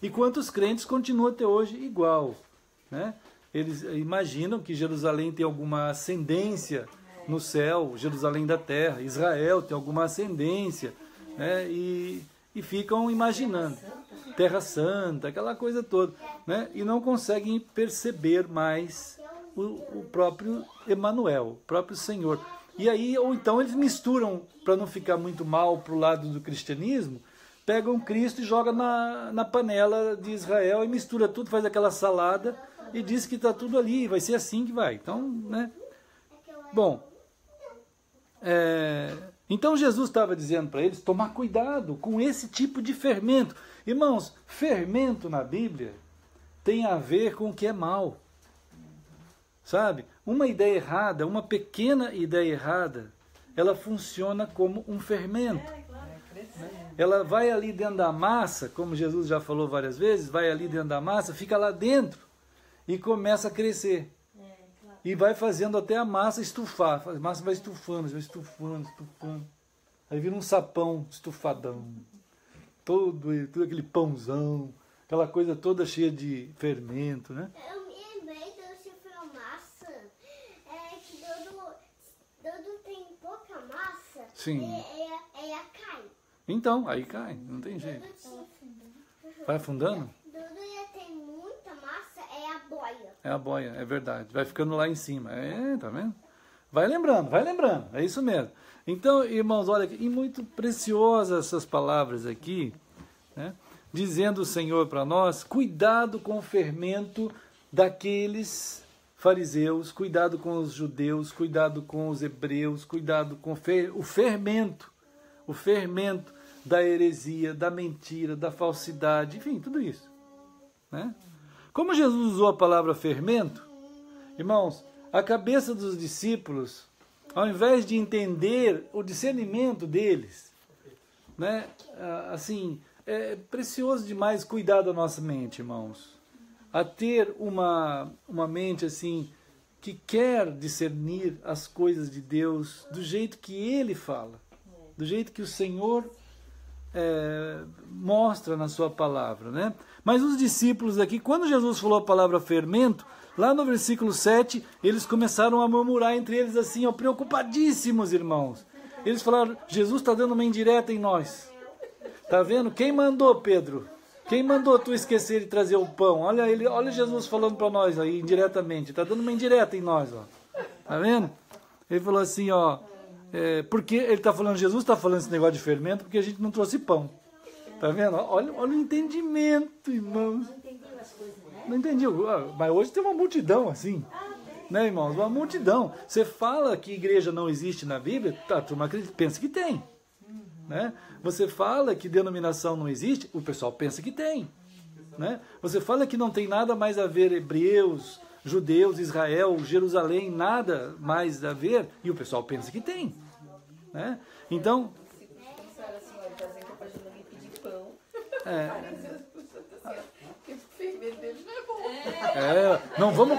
E quantos crentes continuam até hoje igual, né? Eles imaginam que Jerusalém tem alguma ascendência no céu, Jerusalém da terra, Israel tem alguma ascendência, né? E ficam imaginando. Terra Santa, aquela coisa toda, né? E não conseguem perceber mais o próprio Emanuel, o próprio Senhor. E aí, ou então eles misturam, para não ficar muito mal para o lado do cristianismo, pegam Cristo e jogam na panela de Israel e mistura tudo, faz aquela salada e diz que está tudo ali, vai ser assim que vai. Então, né? Bom, então Jesus estava dizendo para eles tomar cuidado com esse tipo de fermento. Irmãos, fermento na Bíblia tem a ver com o que é mal. Sabe? Uma ideia errada, uma pequena ideia errada, ela funciona como um fermento. Ela vai ali dentro da massa, como Jesus já falou várias vezes, vai ali dentro da massa, fica lá dentro e começa a crescer. E vai fazendo até a massa estufar. A massa vai estufando, estufando. Aí vira um sapão estufadão. Todo aquele pãozão, aquela coisa toda cheia de fermento, né? Eu me lembrei do cifra massa, que Dodo tem pouca massa, Sim. ela cai. Então, aí cai, não tem jeito. Vai afundando? Dodo ia ter muita massa, é a boia. É a boia, é verdade. Vai ficando lá em cima. Tá vendo? Vai lembrando, é isso mesmo. Então, irmãos, olha, e muito preciosas essas palavras aqui, né? Dizendo o Senhor para nós, cuidado com o fermento daqueles fariseus, cuidado com os judeus, cuidado com os hebreus, cuidado com o fermento da heresia, da mentira, da falsidade, enfim, tudo isso, né? Como Jesus usou a palavra fermento, irmãos, a cabeça dos discípulos, ao invés de entender o discernimento deles, né? Assim, é precioso demais cuidar da nossa mente, irmãos. A ter uma mente assim, que quer discernir as coisas de Deus do jeito que Ele fala, do jeito que o Senhor mostra na sua palavra, né? Mas os discípulos aqui, quando Jesus falou a palavra fermento, lá no versículo 7, eles começaram a murmurar entre eles assim, ó, preocupadíssimos, irmãos. Eles falaram, Jesus está dando uma indireta em nós. Tá vendo? Quem mandou, Pedro? Quem mandou tu esquecer de trazer o pão? Olha Jesus falando para nós aí, indiretamente. Está dando uma indireta em nós, ó. Tá vendo? Ele falou assim, ó, porque ele está falando, Jesus está falando esse negócio de fermento porque a gente não trouxe pão. Tá vendo? Olha o entendimento, irmãos. Não entendi. Mas hoje tem uma multidão assim. Né, irmãos? Uma multidão. Você fala que igreja não existe na Bíblia, a turma pensa que tem. Né? Você fala que denominação não existe, o pessoal pensa que tem. né? Você fala que não tem nada mais a ver hebreus, judeus, Israel, Jerusalém, nada mais a ver, e o pessoal pensa que tem, né? Então, não vamos,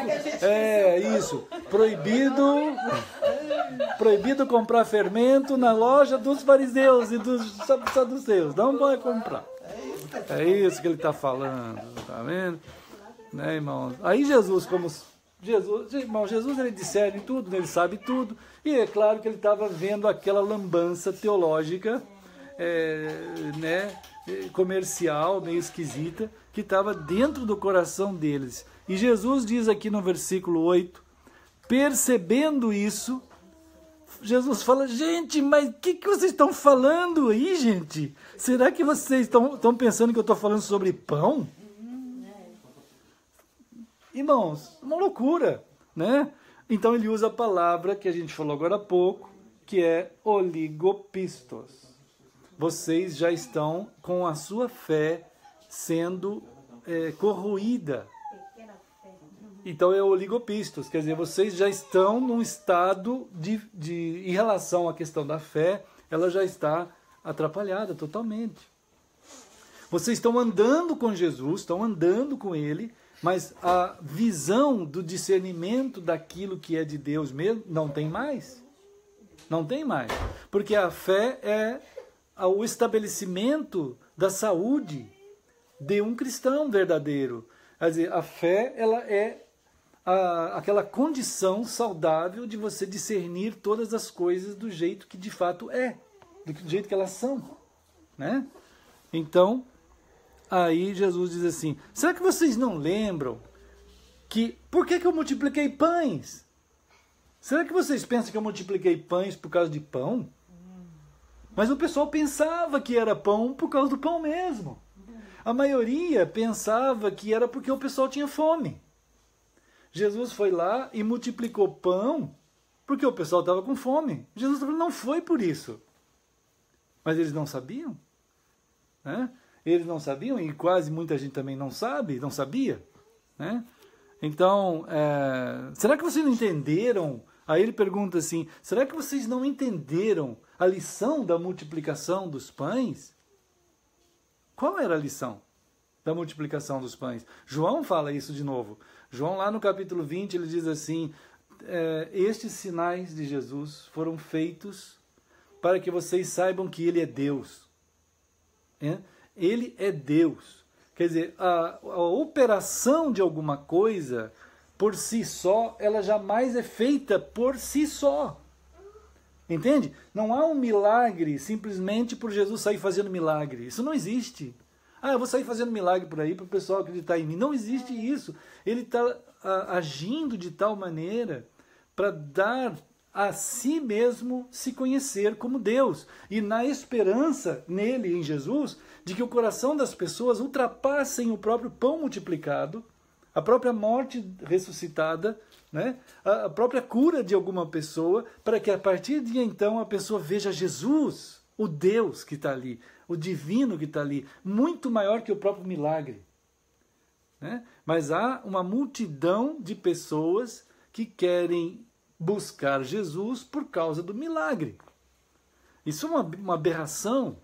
isso, proibido comprar fermento na loja dos fariseus e dos saduceus, não vai comprar. É isso que ele está falando, tá vendo? Né, irmãos? Aí Jesus ele discerne tudo, né? Ele sabe tudo, e é claro que ele estava vendo aquela lambança teológica, né, comercial, meio esquisita, que estava dentro do coração deles. E Jesus diz aqui no versículo 8, percebendo isso, Jesus fala, gente, mas o que vocês estão falando aí, gente? Será que vocês estão pensando que eu estou falando sobre pão? Irmãos, uma loucura, né? Então ele usa a palavra que a gente falou agora há pouco, que é oligopistos. Vocês já estão com a sua fé sendo corroída. Então é oligopistos, quer dizer, vocês já estão num estado em relação à questão da fé, ela já está atrapalhada totalmente. Vocês estão andando com Jesus, estão andando com Ele, mas a visão do discernimento daquilo que é de Deus mesmo não tem mais. Não tem mais. Porque a fé é o estabelecimento da saúde de um cristão verdadeiro. Quer dizer, a fé ela é aquela condição saudável de você discernir todas as coisas do jeito que de fato do jeito que elas são, né? Então, aí Jesus diz assim, será que vocês não lembram por que eu multipliquei pães? Será que vocês pensam que eu multipliquei pães por causa de pão? Mas o pessoal pensava que era pão por causa do pão mesmo. A maioria pensava que era porque o pessoal tinha fome. Jesus foi lá e multiplicou pão porque o pessoal estava com fome. Jesus falou, não foi por isso. Mas eles não sabiam, né? Eles não sabiam, e quase muita gente também não sabia, né? Então, será que vocês não entenderam? Aí ele pergunta assim, será que vocês não entenderam a lição da multiplicação dos pães? Qual era a lição da multiplicação dos pães? João fala isso de novo. João, lá no capítulo 20, ele diz assim, estes sinais de Jesus foram feitos para que vocês saibam que Ele é Deus. Ele é Deus. Quer dizer, a operação de alguma coisa, por si só, ela jamais é feita por si só. Entende? Não há um milagre simplesmente por Jesus sair fazendo milagre. Isso não existe. Eu vou sair fazendo milagre por aí para o pessoal acreditar em mim. Não existe isso. Ele está agindo de tal maneira para dar a si mesmo se conhecer como Deus. E na esperança nele, em Jesus, de que o coração das pessoas ultrapassem o próprio pão multiplicado, a própria morte ressuscitada, né? A própria cura de alguma pessoa, para que a partir de então a pessoa veja Jesus, o Deus que está ali, o divino que está ali, muito maior que o próprio milagre, né? Mas há uma multidão de pessoas que querem buscar Jesus por causa do milagre. Isso é uma aberração,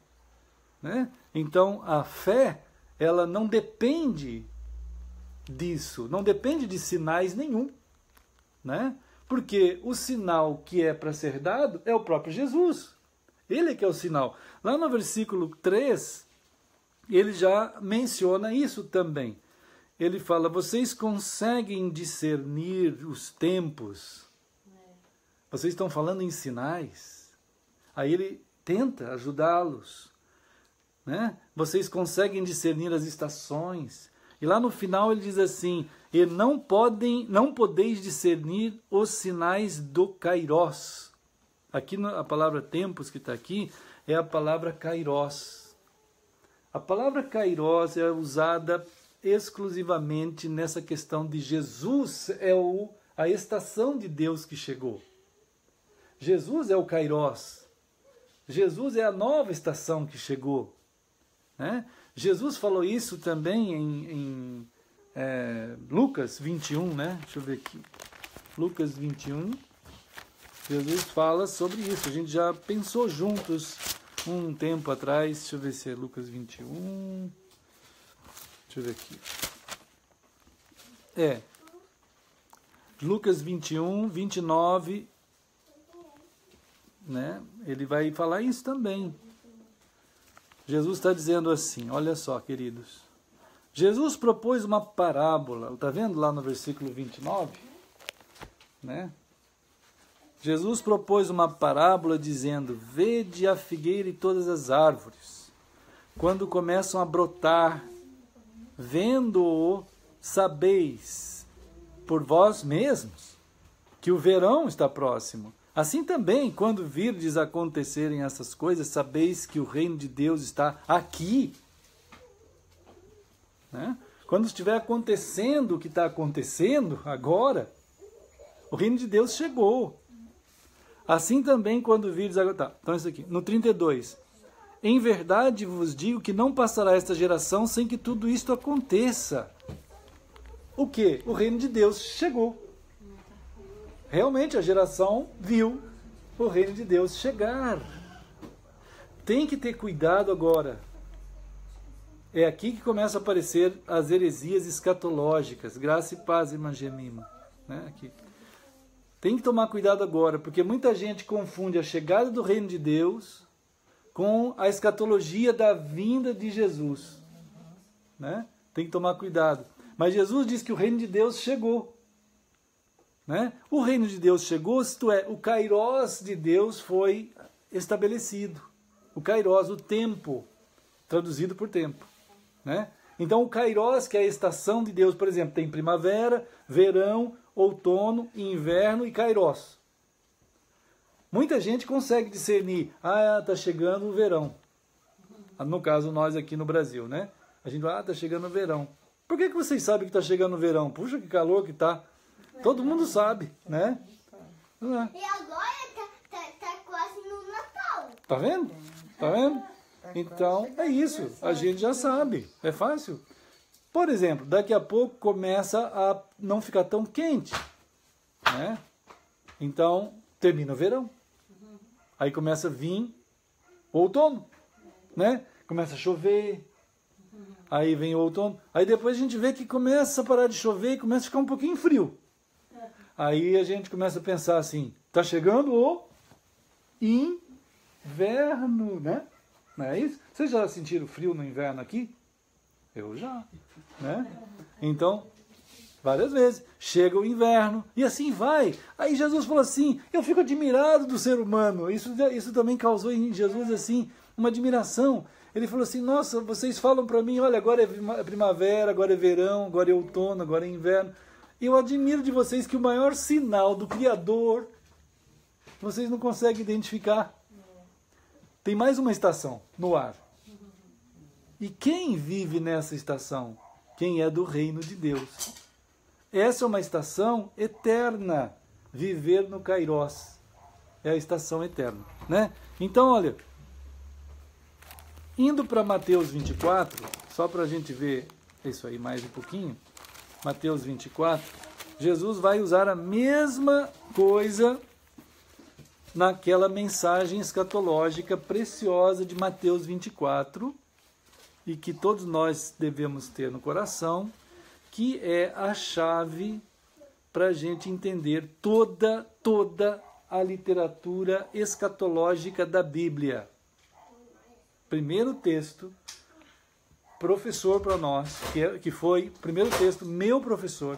né? Então a fé, ela não depende disso, não depende de sinais nenhum, né? Porque o sinal que é para ser dado é o próprio Jesus. Ele que é o sinal. Lá no versículo 3, ele já menciona isso também. Ele fala, vocês conseguem discernir os tempos? Vocês estão falando em sinais? Aí ele tenta ajudá-los, né? Vocês conseguem discernir as estações? E lá no final ele diz assim, e não podeis discernir os sinais do Kairos. Aqui a palavra tempos que está aqui é a palavra Kairos. A palavra Kairos é usada exclusivamente nessa questão de Jesus é a estação de Deus que chegou. Jesus é o Kairos. Jesus é a nova estação que chegou, né? Jesus falou isso também em Lucas 21, né? Deixa eu ver aqui. Lucas 21. Jesus fala sobre isso. A gente já pensou juntos um tempo atrás. Deixa eu ver se é Lucas 21. Deixa eu ver aqui. Lucas 21, 29, né? Ele vai falar isso também. Jesus está dizendo assim, olha só, queridos. Jesus propôs uma parábola, está vendo lá no versículo 29? Né? Jesus propôs uma parábola dizendo, vede a figueira e todas as árvores, quando começam a brotar, vendo-o, sabeis por vós mesmos que o verão está próximo. Assim também, quando virdes acontecerem essas coisas, sabeis que o reino de Deus está aqui. Né? Quando estiver acontecendo o que está acontecendo agora, o reino de Deus chegou. Assim também, quando virdes... então isso aqui, no 32. Em verdade vos digo que não passará esta geração sem que tudo isto aconteça. O quê? O reino de Deus chegou. Realmente a geração viu o reino de Deus chegar. Tem que ter cuidado agora. É aqui que começam a aparecer as heresias escatológicas. Graça e paz, irmã Gemima. Né? Aqui. Tem que tomar cuidado agora, porque muita gente confunde a chegada do reino de Deus com a escatologia da vinda de Jesus. Né? Tem que tomar cuidado. Mas Jesus diz que o reino de Deus chegou. Né? O reino de Deus chegou, isto é, o Kairos de Deus foi estabelecido. O Kairos, o tempo, traduzido por tempo. Né? Então o Kairos, que é a estação de Deus, por exemplo, tem primavera, verão, outono, inverno e Kairos. Muita gente consegue discernir, está chegando o verão. No caso, nós aqui no Brasil, né? A gente vai, está chegando o verão. Por que vocês sabem que está chegando o verão? Puxa, que calor que está. Todo mundo sabe, né? E agora tá quase no Natal. Tá vendo? Tá vendo? Então, é isso. A gente já sabe. É fácil. Por exemplo, daqui a pouco começa a não ficar tão quente. Né? Então, termina o verão. Aí começa a vir o outono. Né? Começa a chover. Aí vem o outono. Aí depois a gente vê que começa a parar de chover e começa a ficar um pouquinho frio. Aí a gente começa a pensar assim, está chegando o inverno, né? Não é isso? Vocês já sentiram frio no inverno aqui? Eu já, né? Então, várias vezes, chega o inverno e assim vai. Aí Jesus falou assim, eu fico admirado do ser humano. Isso também causou em Jesus assim uma admiração. Ele falou assim, nossa, vocês falam para mim, olha, agora é primavera, agora é verão, agora é outono, agora é inverno. Eu admiro de vocês que o maior sinal do Criador, vocês não conseguem identificar. Tem mais uma estação no ar. E quem vive nessa estação? Quem é do reino de Deus. Essa é uma estação eterna. Viver no Kairos. É a estação eterna. Né? Então, olha, indo para Mateus 24, só para a gente ver isso aí mais um pouquinho. Mateus 24, Jesus vai usar a mesma coisa naquela mensagem escatológica preciosa de Mateus 24, e que todos nós devemos ter no coração, que é a chave para a gente entender toda a literatura escatológica da Bíblia. Primeiro texto, professor para nós, que foi, primeiro texto, meu professor,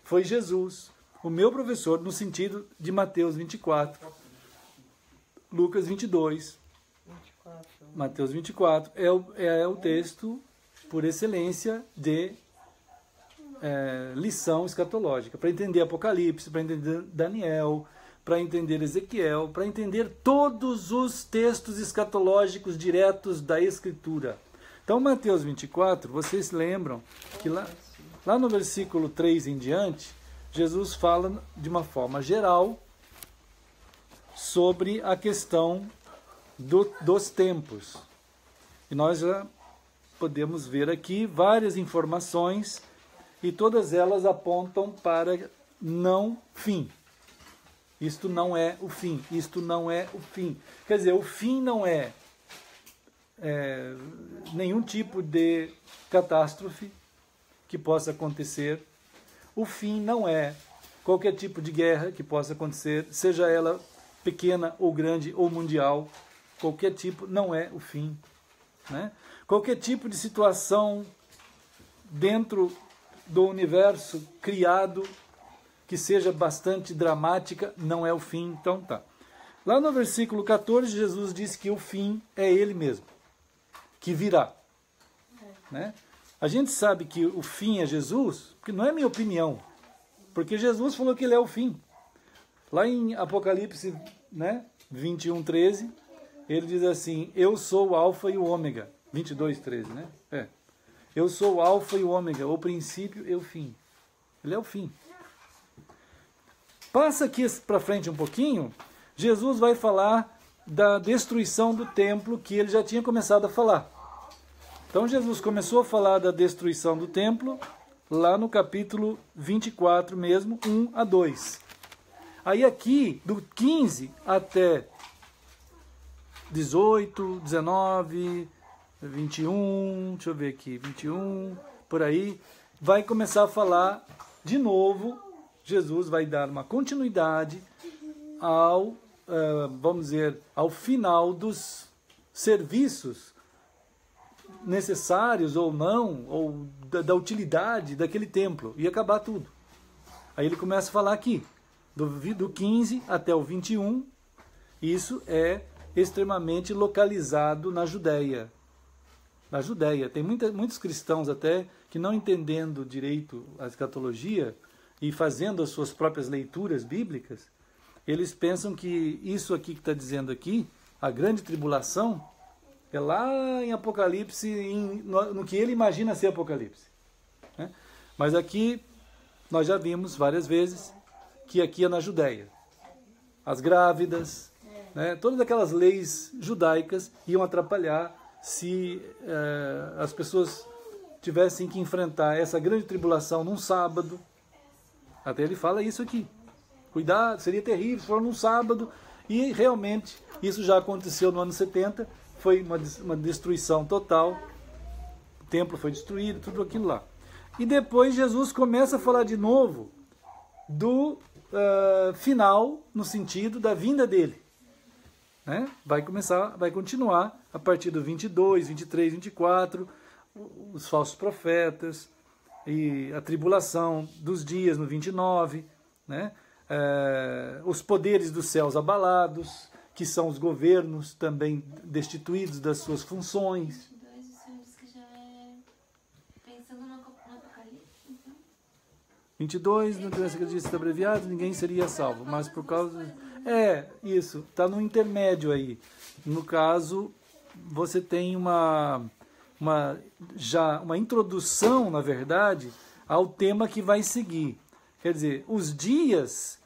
foi Jesus, o meu professor, no sentido de Mateus 24, Lucas 22, Mateus 24, é o texto, por excelência, de lição escatológica, para entender Apocalipse, para entender Daniel, para entender Ezequiel, para entender todos os textos escatológicos diretos da Escritura. Então, Mateus 24, vocês lembram que lá no versículo 3 em diante, Jesus fala de uma forma geral sobre a questão dos tempos. E nós já podemos ver aqui várias informações e todas elas apontam para não fim. Isto não é o fim, isto não é o fim. Quer dizer, o fim não é nenhum tipo de catástrofe que possa acontecer. O fim não é qualquer tipo de guerra que possa acontecer, seja ela pequena ou grande ou mundial. Qualquer tipo não é o fim. Né? Qualquer tipo de situação dentro do universo criado que seja bastante dramática não é o fim. Então tá. Lá no versículo 14, Jesus diz que o fim é Ele mesmo, que virá. Né? A gente sabe que o fim é Jesus, porque não é minha opinião, porque Jesus falou que Ele é o fim. Lá em Apocalipse, né, 21:13, Ele diz assim, eu sou o alfa e o ômega. 22:13, né? Eu sou o alfa e o ômega, o princípio e o fim. Ele é o fim. Passa aqui para frente um pouquinho, Jesus vai falar da destruição do templo que ele já tinha começado a falar. Então Jesus começou a falar da destruição do templo lá no capítulo 24 mesmo, 1-2. Aí aqui, do 15 até 18, 19, 21, deixa eu ver aqui, 21, por aí, vai começar a falar de novo. Jesus vai dar uma continuidade ao, vamos dizer, ao final dos serviços necessários ou não, ou da utilidade daquele templo, e acabar tudo. Aí ele começa a falar aqui, do 15 até o 21, isso é extremamente localizado na Judéia. Na Judéia. Tem muitos cristãos até que, não entendendo direito a escatologia e fazendo as suas próprias leituras bíblicas, eles pensam que isso aqui que está dizendo aqui, a grande tribulação, é lá em Apocalipse, no que ele imagina ser Apocalipse. Né? Mas aqui, nós já vimos várias vezes que aqui é na Judéia. As grávidas, né? Todas aquelas leis judaicas iam atrapalhar se as pessoas tivessem que enfrentar essa grande tribulação num sábado. Até ele fala isso aqui. Cuidado, seria terrível se for num sábado. E realmente, isso já aconteceu no ano 70. Foi uma destruição total. O templo foi destruído, tudo aquilo lá. E depois Jesus começa a falar de novo do final, no sentido da vinda dele. Né? Vai continuar a partir do 22, 23, 24, os falsos profetas, e a tribulação dos dias no 29, né? Os poderes dos céus abalados, que são os governos também destituídos das suas funções. 22, o Senhor diz que já é pensando no Apocalipse, então. 22, não tivesse que está abreviado, ninguém seria salvo, mas por causa... isso, está no intermédio aí. No caso, você tem uma introdução, na verdade, ao tema que vai seguir. Quer dizer, os dias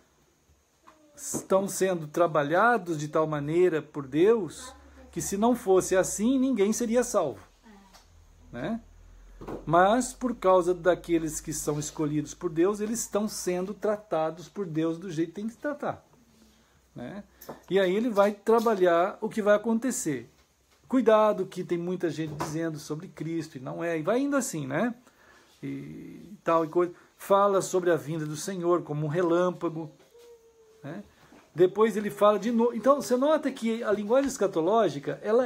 estão sendo trabalhados de tal maneira por Deus que, se não fosse assim, ninguém seria salvo. Né? Mas, por causa daqueles que são escolhidos por Deus, eles estão sendo tratados por Deus do jeito que tem que tratar. Né? E aí ele vai trabalhar o que vai acontecer. Cuidado, que tem muita gente dizendo sobre Cristo, e não é, e vai indo assim, né? E tal e coisa. Fala sobre a vinda do Senhor como um relâmpago. Né? Depois ele fala de novo. Então, você nota que a linguagem escatológica, ela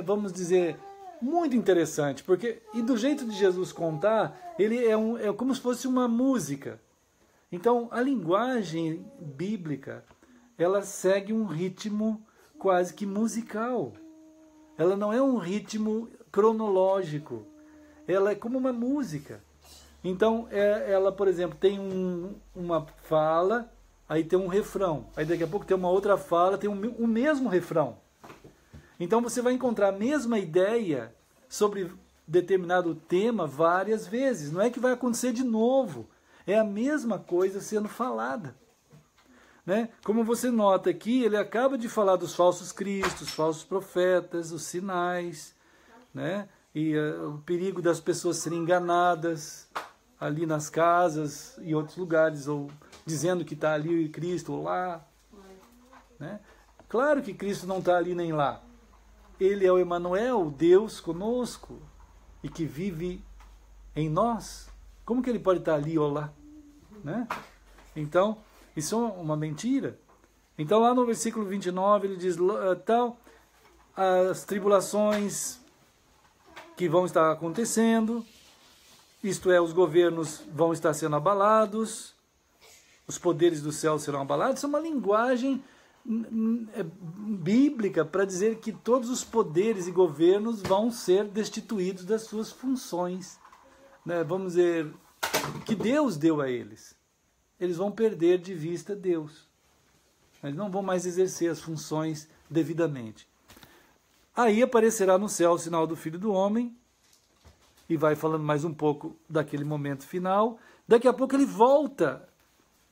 vamos dizer, muito interessante, porque, e do jeito de Jesus contar, ele é como se fosse uma música. Então, a linguagem bíblica, ela segue um ritmo quase que musical. Ela não é um ritmo cronológico. Ela é como uma música. Então, ela, por exemplo, tem uma fala, aí tem um refrão. Aí daqui a pouco tem uma outra fala, tem o mesmo refrão. Então, você vai encontrar a mesma ideia sobre determinado tema várias vezes. Não é que vai acontecer de novo. É a mesma coisa sendo falada. Né? Como você nota aqui, ele acaba de falar dos falsos cristos, falsos profetas, os sinais, né? o perigo das pessoas serem enganadas ali nas casas e outros lugares, ou dizendo que está ali Cristo ou lá. Né? Claro que Cristo não está ali nem lá. Ele é o Emanuel, Deus conosco, e que vive em nós. Como que ele pode estar ali ou lá? Né? Então, isso é uma mentira. Então, lá no versículo 29, ele diz, as tribulações que vão estar acontecendo, isto é, os governos vão estar sendo abalados, os poderes do céu serão abalados. Isso é uma linguagem bíblica para dizer que todos os poderes e governos vão ser destituídos das suas funções, né? Vamos dizer, que Deus deu a eles. Eles vão perder de vista Deus. Eles não vão mais exercer as funções devidamente. Aí aparecerá no céu o sinal do Filho do Homem, e vai falando mais um pouco daquele momento final. Daqui a pouco ele volta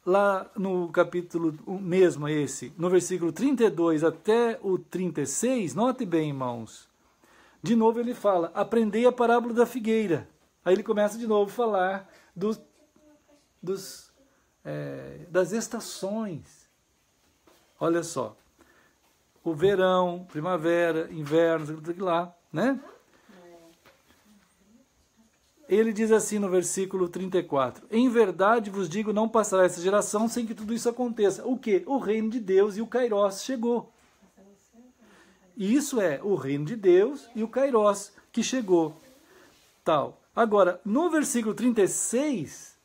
lá no capítulo mesmo esse, no versículo 32 até o 36, note bem, irmãos. De novo ele fala, aprendei a parábola da figueira. Aí ele começa de novo a falar das estações. Olha só, o verão, primavera, inverno, tudo lá, né? Ele diz assim no versículo 34, em verdade vos digo, não passará essa geração sem que tudo isso aconteça. O quê? O reino de Deus e o Kairos chegou. Isso é o reino de Deus e o Kairos que chegou. Tal. Agora, no versículo 36,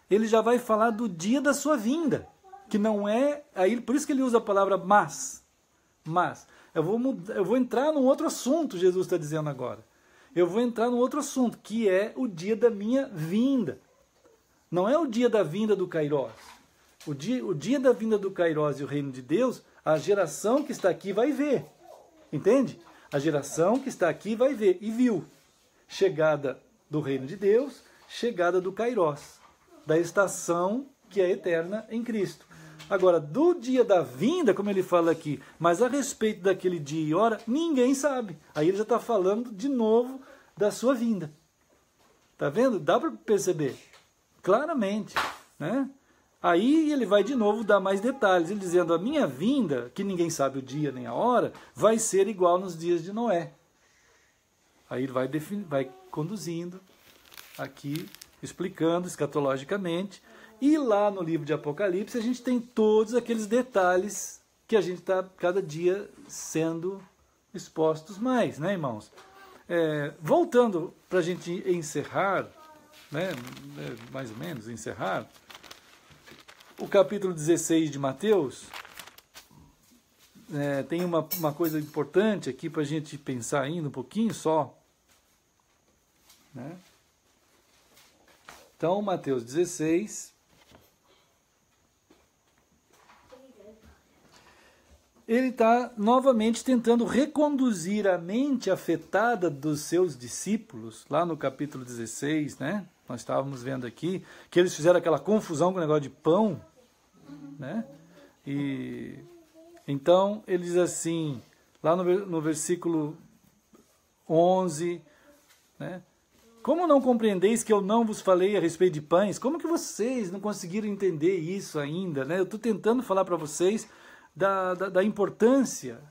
ele já vai falar do dia da sua vinda, que não é, aí por isso que ele usa a palavra mas. Eu vou entrar num outro assunto, Jesus está dizendo agora. Eu vou entrar num outro assunto, que é o dia da minha vinda. Não é o dia da vinda do Kairos. O dia da vinda do Kairos e o reino de Deus, a geração que está aqui vai ver. Entende? A geração que está aqui vai ver. E viu. Chegada do reino de Deus, chegada do Kairos. Da estação que é eterna em Cristo. Agora, do dia da vinda, como ele fala aqui, mas a respeito daquele dia e hora, ninguém sabe. Aí ele já está falando de novo da sua vinda. Está vendo? Dá para perceber claramente, né? Aí ele vai de novo dar mais detalhes, ele dizendo, a minha vinda, que ninguém sabe o dia nem a hora, vai ser igual nos dias de Noé. Aí ele vai conduzindo aqui, explicando escatologicamente. E lá no livro de Apocalipse a gente tem todos aqueles detalhes que a gente está cada dia sendo expostos mais, né, irmãos? Voltando para a gente encerrar, né, mais ou menos encerrar, o capítulo 16 de Mateus, tem uma coisa importante aqui para a gente pensar ainda um pouquinho só. Né? Então, Mateus 16... ele está novamente tentando reconduzir a mente afetada dos seus discípulos, lá no capítulo 16, né? Nós estávamos vendo aqui, que eles fizeram aquela confusão com o negócio de pão, né? E então, ele diz assim, lá no versículo 11, né? Como não compreendeis que eu não vos falei a respeito de pães? Como que vocês não conseguiram entender isso ainda, né? Eu estou tentando falar para vocês da importância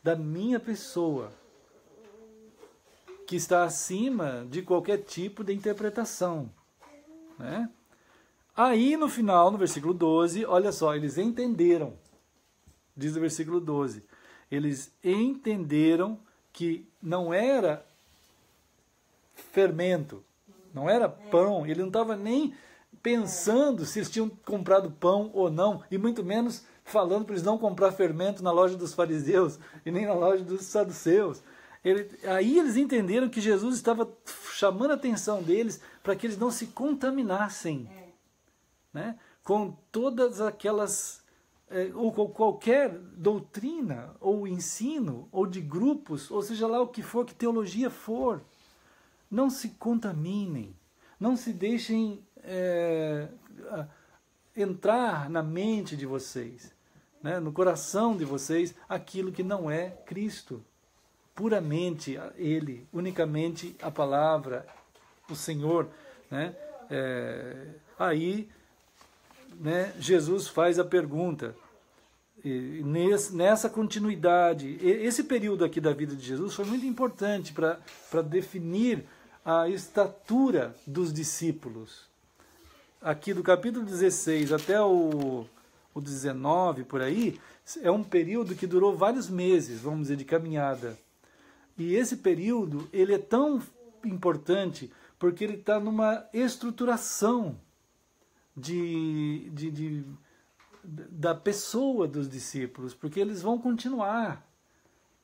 da minha pessoa, que está acima de qualquer tipo de interpretação, né? Aí no final, no versículo 12, olha só, eles entenderam, diz o versículo 12, eles entenderam que não era fermento, não era pão, ele não estava nem pensando se eles tinham comprado pão ou não, e muito menos falando para eles não comprar fermento na loja dos fariseus e nem na loja dos saduceus. Aí eles entenderam que Jesus estava chamando a atenção deles para que eles não se contaminassem, né, com todas aquelas, ou com qualquer doutrina, ou ensino, ou de grupos, ou seja lá o que for, que teologia for. Não se contaminem, não se deixem entrar na mente de vocês, né, no coração de vocês, aquilo que não é Cristo. puramente Ele, unicamente a palavra, o Senhor, né? Aí, né, Jesus faz a pergunta. E nessa continuidade, esse período aqui da vida de Jesus foi muito importante para definir a estatura dos discípulos. Aqui do capítulo 16 até o 19, por aí, é um período que durou vários meses, vamos dizer, de caminhada. E esse período, ele é tão importante porque ele está numa estruturação da pessoa dos discípulos, porque eles vão continuar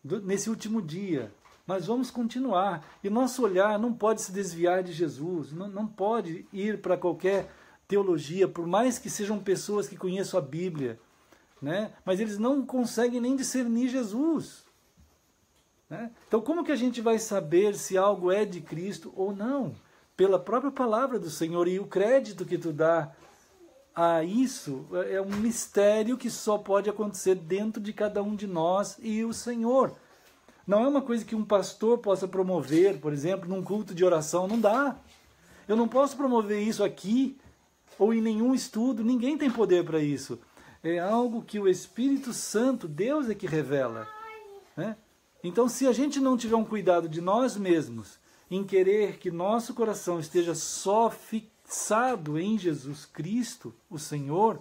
nesse último dia. Nós vamos continuar. E nosso olhar não pode se desviar de Jesus, não pode ir para qualquer teologia, por mais que sejam pessoas que conheçam a Bíblia, né? Mas eles não conseguem nem discernir Jesus. Né? Então, como que a gente vai saber se algo é de Cristo ou não? Pela própria palavra do Senhor, e o crédito que tu dá a isso é um mistério que só pode acontecer dentro de cada um de nós e o Senhor. Não é uma coisa que um pastor possa promover, por exemplo, num culto de oração, não dá. Eu não posso promover isso aqui ou em nenhum estudo, ninguém tem poder para isso. É algo que o Espírito Santo, Deus é que revela. Né? Então, se a gente não tiver um cuidado de nós mesmos, em querer que nosso coração esteja só fixado em Jesus Cristo, o Senhor,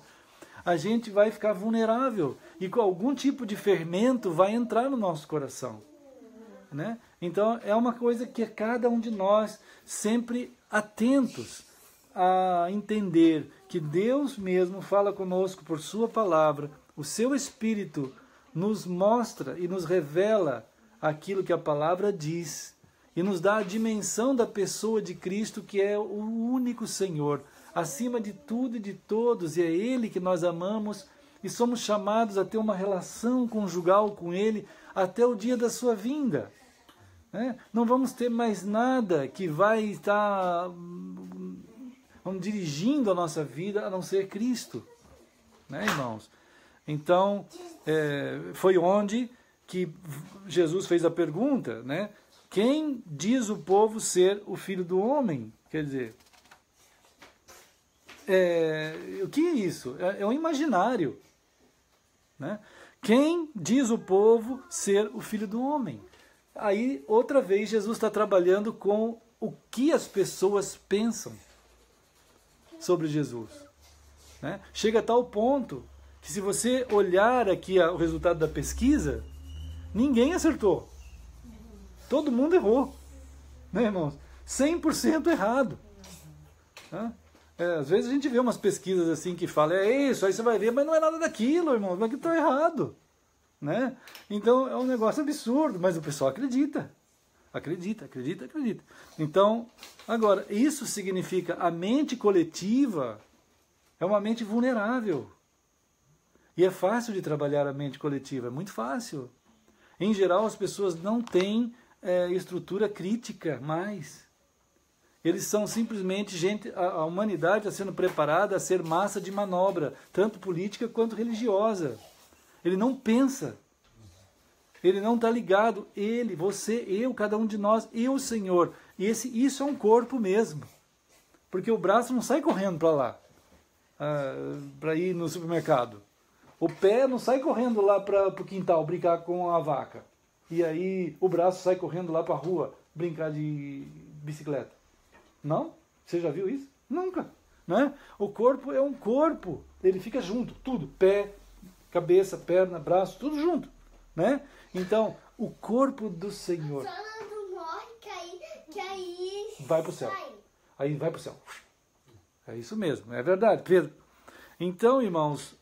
a gente vai ficar vulnerável e com algum tipo de fermento vai entrar no nosso coração. Né? Então, é uma coisa que cada um de nós sempre atentos a entender que Deus mesmo fala conosco por sua palavra, o seu Espírito nos mostra e nos revela aquilo que a palavra diz e nos dá a dimensão da pessoa de Cristo, que é o único Senhor, acima de tudo e de todos, e é Ele que nós amamos e somos chamados a ter uma relação conjugal com Ele até o dia da sua vinda. Né? Não vamos ter mais nada que vai estar dirigindo a nossa vida a não ser Cristo. Né, irmãos? Então, foi onde que Jesus fez a pergunta, né? Quem diz o povo ser o Filho do Homem? Quer dizer, o que é isso? É um imaginário. Né? Quem diz o povo ser o Filho do Homem? Aí, outra vez, Jesus está trabalhando com o que as pessoas pensam sobre Jesus. Né? Chega a tal ponto que, se você olhar aqui o resultado da pesquisa, ninguém acertou. Todo mundo errou. Né, irmãos? 100% errado. Né? Às vezes a gente vê umas pesquisas assim que falam, isso, aí você vai ver, mas não é nada daquilo, irmãos, mas que está errado. Né? Então é um negócio absurdo, mas o pessoal acredita. Acredita. Então, agora, isso significa a mente coletiva é uma mente vulnerável. E é fácil de trabalhar a mente coletiva, é muito fácil. Em geral, as pessoas não têm estrutura crítica mais. Eles são simplesmente gente, a humanidade está sendo preparada a ser massa de manobra, tanto política quanto religiosa. Ele não pensa. Ele não está ligado. Ele, você, eu, cada um de nós, e o Senhor. E isso é um corpo mesmo. Porque o braço não sai correndo para lá, para ir no supermercado. O pé não sai correndo lá para o quintal brincar com a vaca. E aí o braço sai correndo lá para a rua brincar de bicicleta. Não? Você já viu isso? Nunca. Né? O corpo é um corpo. Ele fica junto, tudo. Pé, cabeça, perna, braço, tudo junto. Né? Então, o corpo do Senhor... Só não morre que aí vai para o céu. Aí vai para o céu. É isso mesmo, é verdade, Pedro. Então, irmãos,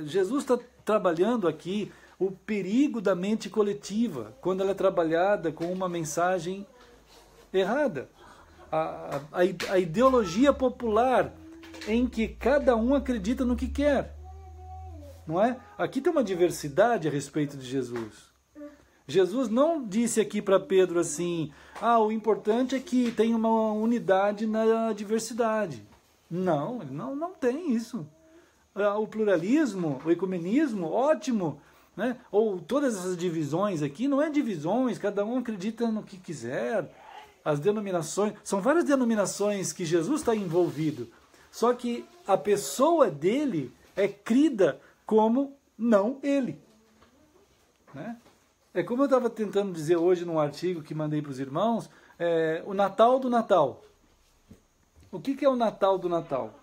Jesus está trabalhando aqui o perigo da mente coletiva, quando ela é trabalhada com uma mensagem errada. A ideologia popular em que cada um acredita no que quer. Não é? Aqui tem uma diversidade a respeito de Jesus. Jesus não disse aqui para Pedro assim, o importante é que tem uma unidade na diversidade. Não tem isso. O pluralismo, o ecumenismo, ótimo, né? Ou todas essas divisões aqui, não é divisões, cada um acredita no que quiser. As denominações, são várias denominações que Jesus está envolvido, só que a pessoa dele é crida como não ele, né? É como eu estava tentando dizer hoje num artigo que mandei para os irmãos, o Natal do Natal. O que é o Natal do Natal?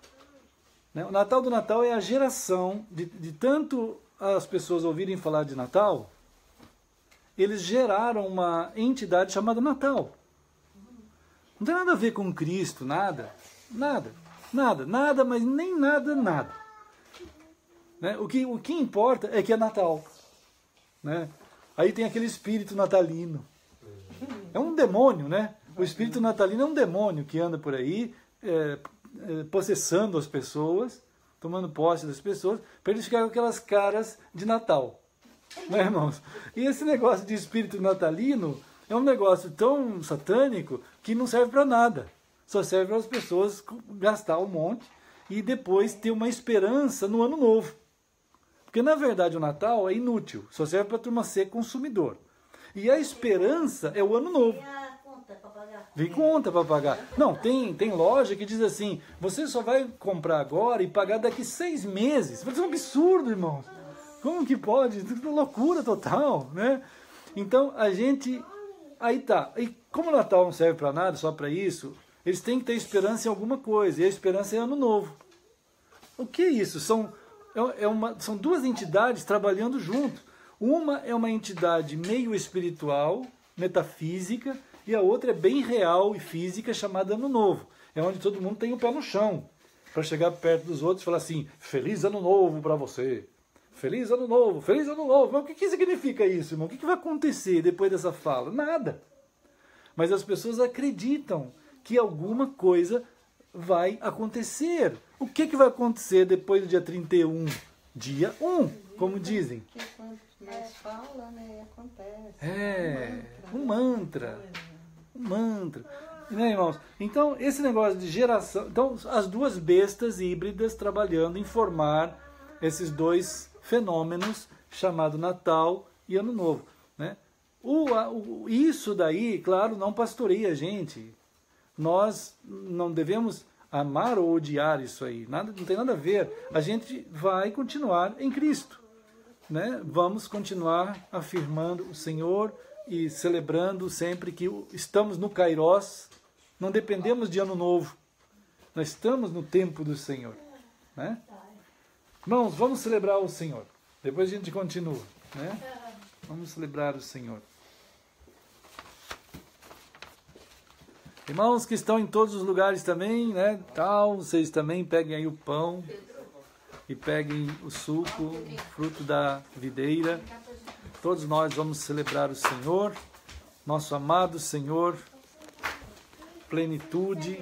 Né? O Natal do Natal é a geração de tanto as pessoas ouvirem falar de Natal, eles geraram uma entidade chamada Natal. Não tem nada a ver com Cristo, nada, mas nem nada. Né? O que importa é que é Natal. Né? Aí tem aquele espírito natalino. É um demônio, né? O espírito natalino é um demônio que anda por aí, possessando as pessoas, tomando posse das pessoas, para eles ficarem com aquelas caras de Natal. Né, irmãos? E esse negócio de espírito natalino é um negócio tão satânico que não serve para nada. Só serve para as pessoas gastar um monte e depois ter uma esperança no ano novo. Porque, na verdade, o Natal é inútil. Só serve para a turma ser consumidor. E a esperança é o ano novo. Vem conta para pagar. Não, tem loja que diz assim, você só vai comprar agora e pagar daqui 6 meses. Isso é um absurdo, irmãos. Como que pode? Isso é loucura total, né? Então, a gente... Aí tá. E como o Natal não serve para nada, só para isso, eles têm que ter esperança em alguma coisa. E a esperança é ano novo. O que é isso? São 2 entidades trabalhando junto. Uma é uma entidade meio espiritual, metafísica, e a outra é bem real e física, chamada Ano Novo. É onde todo mundo tem o pé no chão, para chegar perto dos outros e falar assim, Feliz Ano Novo para você. Feliz Ano Novo, Feliz Ano Novo. Mas o que significa isso, irmão? O que vai acontecer depois dessa fala? Nada. Mas as pessoas acreditam que alguma coisa vai acontecer. O que vai acontecer depois do dia 31? Dia 1, como dizem. Que quanto mais fala, né, acontece. Um mantra. Né, irmãos? Então, esse negócio de geração... Então, as 2 bestas híbridas trabalhando em formar esses 2 fenômenos, chamado Natal e Ano Novo. Né? Isso daí, claro, não pastoreia a gente. Nós não devemos amar ou odiar isso aí. Não tem nada a ver. A gente vai continuar em Cristo. Né? Vamos continuar afirmando o Senhor e celebrando sempre que estamos no Kairós, não dependemos de Ano Novo, nós estamos no tempo do Senhor. Né? Irmãos, vamos celebrar o Senhor, depois a gente continua. Né? Vamos celebrar o Senhor. Irmãos que estão em todos os lugares também, né? Vocês também peguem aí o pão e peguem o suco, o fruto da videira. Todos nós vamos celebrar o Senhor, nosso amado Senhor, plenitude,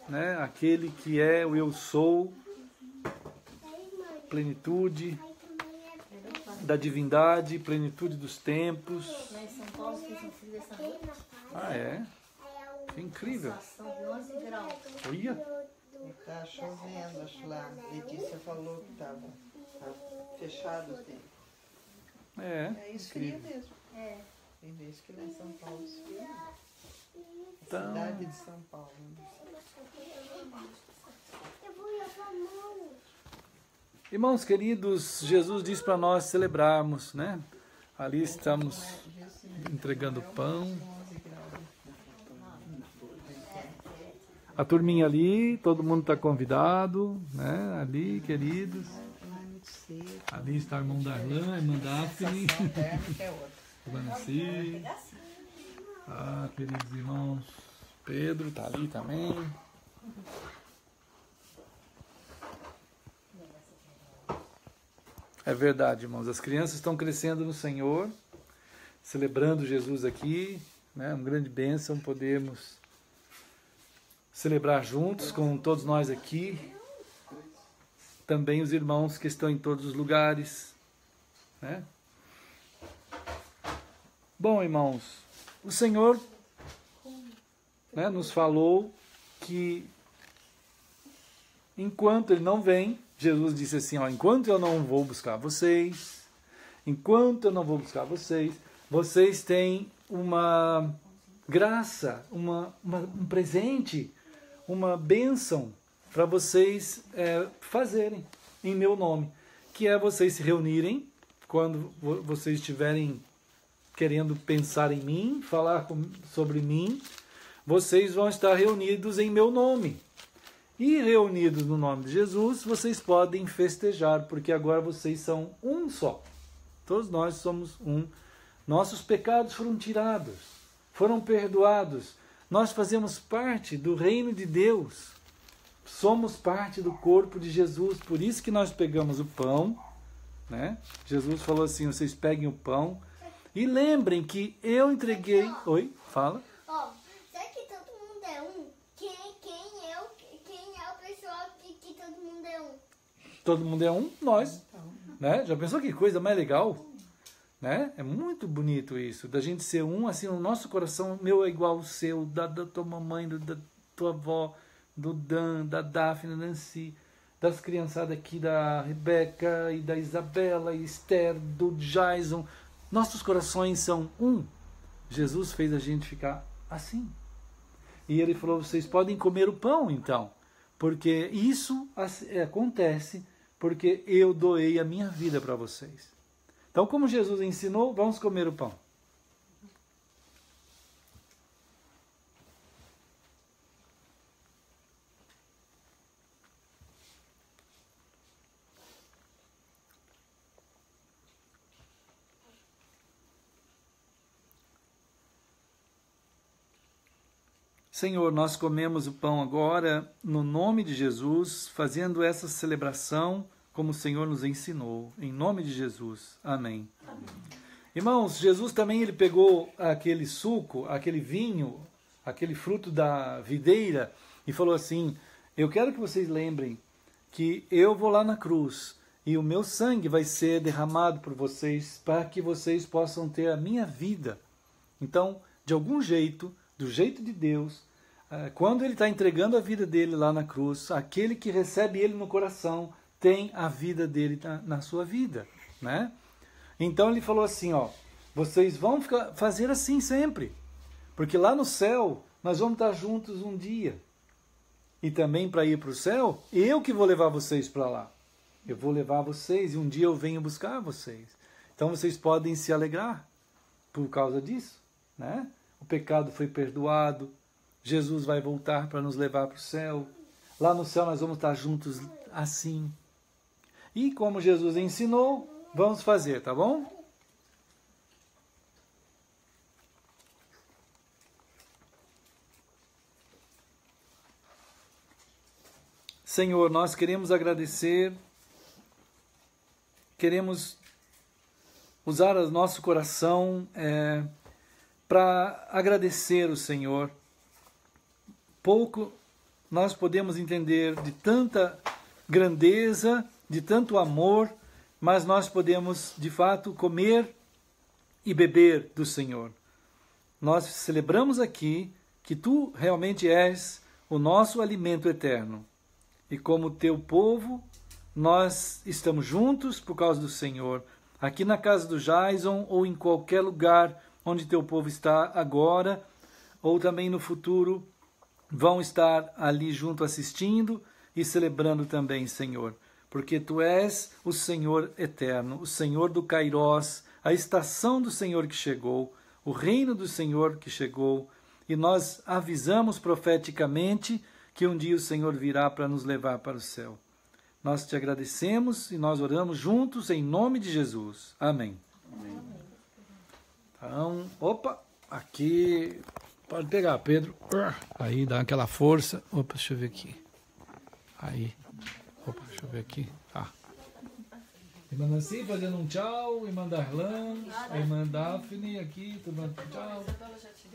né? Aquele que é o Eu Sou, plenitude da divindade, plenitude dos tempos. Lá em São Paulo fez um frio dessa noite. Ah, é? Que incrível. Sensação de 11 graus. Olha. Está chovendo, acho lá. Letícia falou que estava fechado o tempo. É esfria mesmo. Tem vezes que lá em São Paulo esfria. Então, Cidade de São Paulo. irmãos queridos, Jesus diz para nós celebrarmos, né? Ali estamos entregando pão. A turminha ali, todo mundo está convidado, né? Ali, queridos. Ali está o irmão Darlan, a irmã Daphne. Vanci. Queridos irmãos. Pedro está ali também. É verdade, irmãos. As crianças estão crescendo no Senhor, celebrando Jesus aqui, né? Uma grande bênção podermos celebrar juntos com todos nós aqui. Também os irmãos que estão em todos os lugares, né? Bom, irmãos, o Senhor, né, nos falou que enquanto Ele não vem, Jesus disse assim, enquanto eu não vou buscar vocês, enquanto eu não vou buscar vocês, vocês têm uma graça, um presente, uma bênção para vocês fazerem em meu nome, que é vocês se reunirem quando vocês estiverem querendo pensar em mim, falar sobre mim, vocês vão estar reunidos em meu nome. E reunidos no nome de Jesus, vocês podem festejar, porque agora vocês são um só. Todos nós somos um. Nossos pecados foram tirados, foram perdoados. Nós fazemos parte do reino de Deus. Somos parte do corpo de Jesus. Por isso que nós pegamos o pão, né? Jesus falou assim, vocês peguem o pão e lembrem que eu entreguei... Oi, fala. Será que todo mundo é um? Quem é o pessoal que todo mundo é um? Todo mundo é um? Nós. Né? Já pensou que coisa mais legal? Né? É muito bonito isso, da gente ser um, assim, o nosso coração, meu é igual ao seu, da tua mamãe, da tua avó, do Dan, da Daphne, da Nancy, das criançadas aqui, da Rebeca, e da Isabela, e Esther, do Jason. Nossos corações são um. Jesus fez a gente ficar assim. E ele falou, vocês podem comer o pão, então, porque isso acontece porque eu doei a minha vida para vocês. Então, como Jesus ensinou, vamos comer o pão. Senhor, nós comemos o pão agora no nome de Jesus, fazendo essa celebração como o Senhor nos ensinou, em nome de Jesus. Amém. Amém. Irmãos, Jesus também ele pegou aquele suco, aquele vinho, aquele fruto da videira e falou assim, eu quero que vocês lembrem que eu vou lá na cruz e o meu sangue vai ser derramado por vocês para que vocês possam ter a minha vida. Então, de algum jeito, do jeito de Deus, quando ele está entregando a vida dele lá na cruz, aquele que recebe ele no coração tem a vida dele na sua vida, né? Então ele falou assim, vocês vão fazer assim sempre, porque lá no céu nós vamos estar juntos um dia. E também para ir para o céu, eu que vou levar vocês para lá. Eu vou levar vocês e um dia eu venho buscar vocês. Então vocês podem se alegrar por causa disso, né? O pecado foi perdoado, Jesus vai voltar para nos levar para o céu. Lá no céu nós vamos estar juntos assim. E como Jesus ensinou, vamos fazer, tá bom? Senhor, nós queremos agradecer, queremos usar o nosso coração para agradecer o Senhor. Pouco nós podemos entender de tanta grandeza, de tanto amor, mas nós podemos, de fato, comer e beber do Senhor. Nós celebramos aqui que Tu realmente és o nosso alimento eterno. E como Teu povo, nós estamos juntos por causa do Senhor, aqui na casa do Jason ou em qualquer lugar onde Teu povo está agora, ou também no futuro, vão estar ali junto assistindo e celebrando também, Senhor. Porque Tu és o Senhor eterno, o Senhor do Kairós, a estação do Senhor que chegou, o reino do Senhor que chegou, e nós avisamos profeticamente que um dia o Senhor virá para nos levar para o céu. Nós Te agradecemos e nós oramos juntos em nome de Jesus. Amém. Amém. Então, aqui, pode pegar, Pedro. Aí, dá aquela força. Deixa eu ver aqui. Aí. Deixa eu ver aqui. Irmã Nancy fazendo um tchau, irmã Darlan, a irmã Daphne aqui, tomando tchau.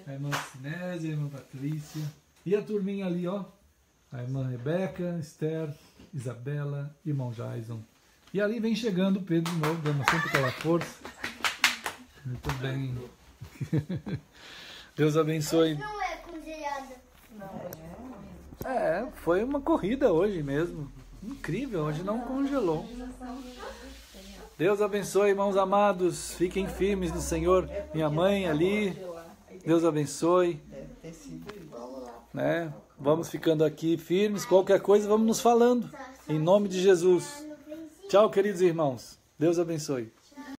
A irmã Sinésia, a irmã Patrícia. E a turminha ali, a irmã Rebeca, Esther, Isabela, irmão Jason. E ali vem chegando o Pedro de novo, dando sempre aquela força. Muito bem. Deus abençoe. Não é congelada. Foi uma corrida hoje mesmo. Incrível, hoje não congelou. Deus abençoe, irmãos amados. Fiquem firmes no Senhor. Minha mãe ali. Deus abençoe. Né? Vamos ficando aqui firmes. Qualquer coisa, vamos nos falando. Em nome de Jesus. Tchau, queridos irmãos. Deus abençoe.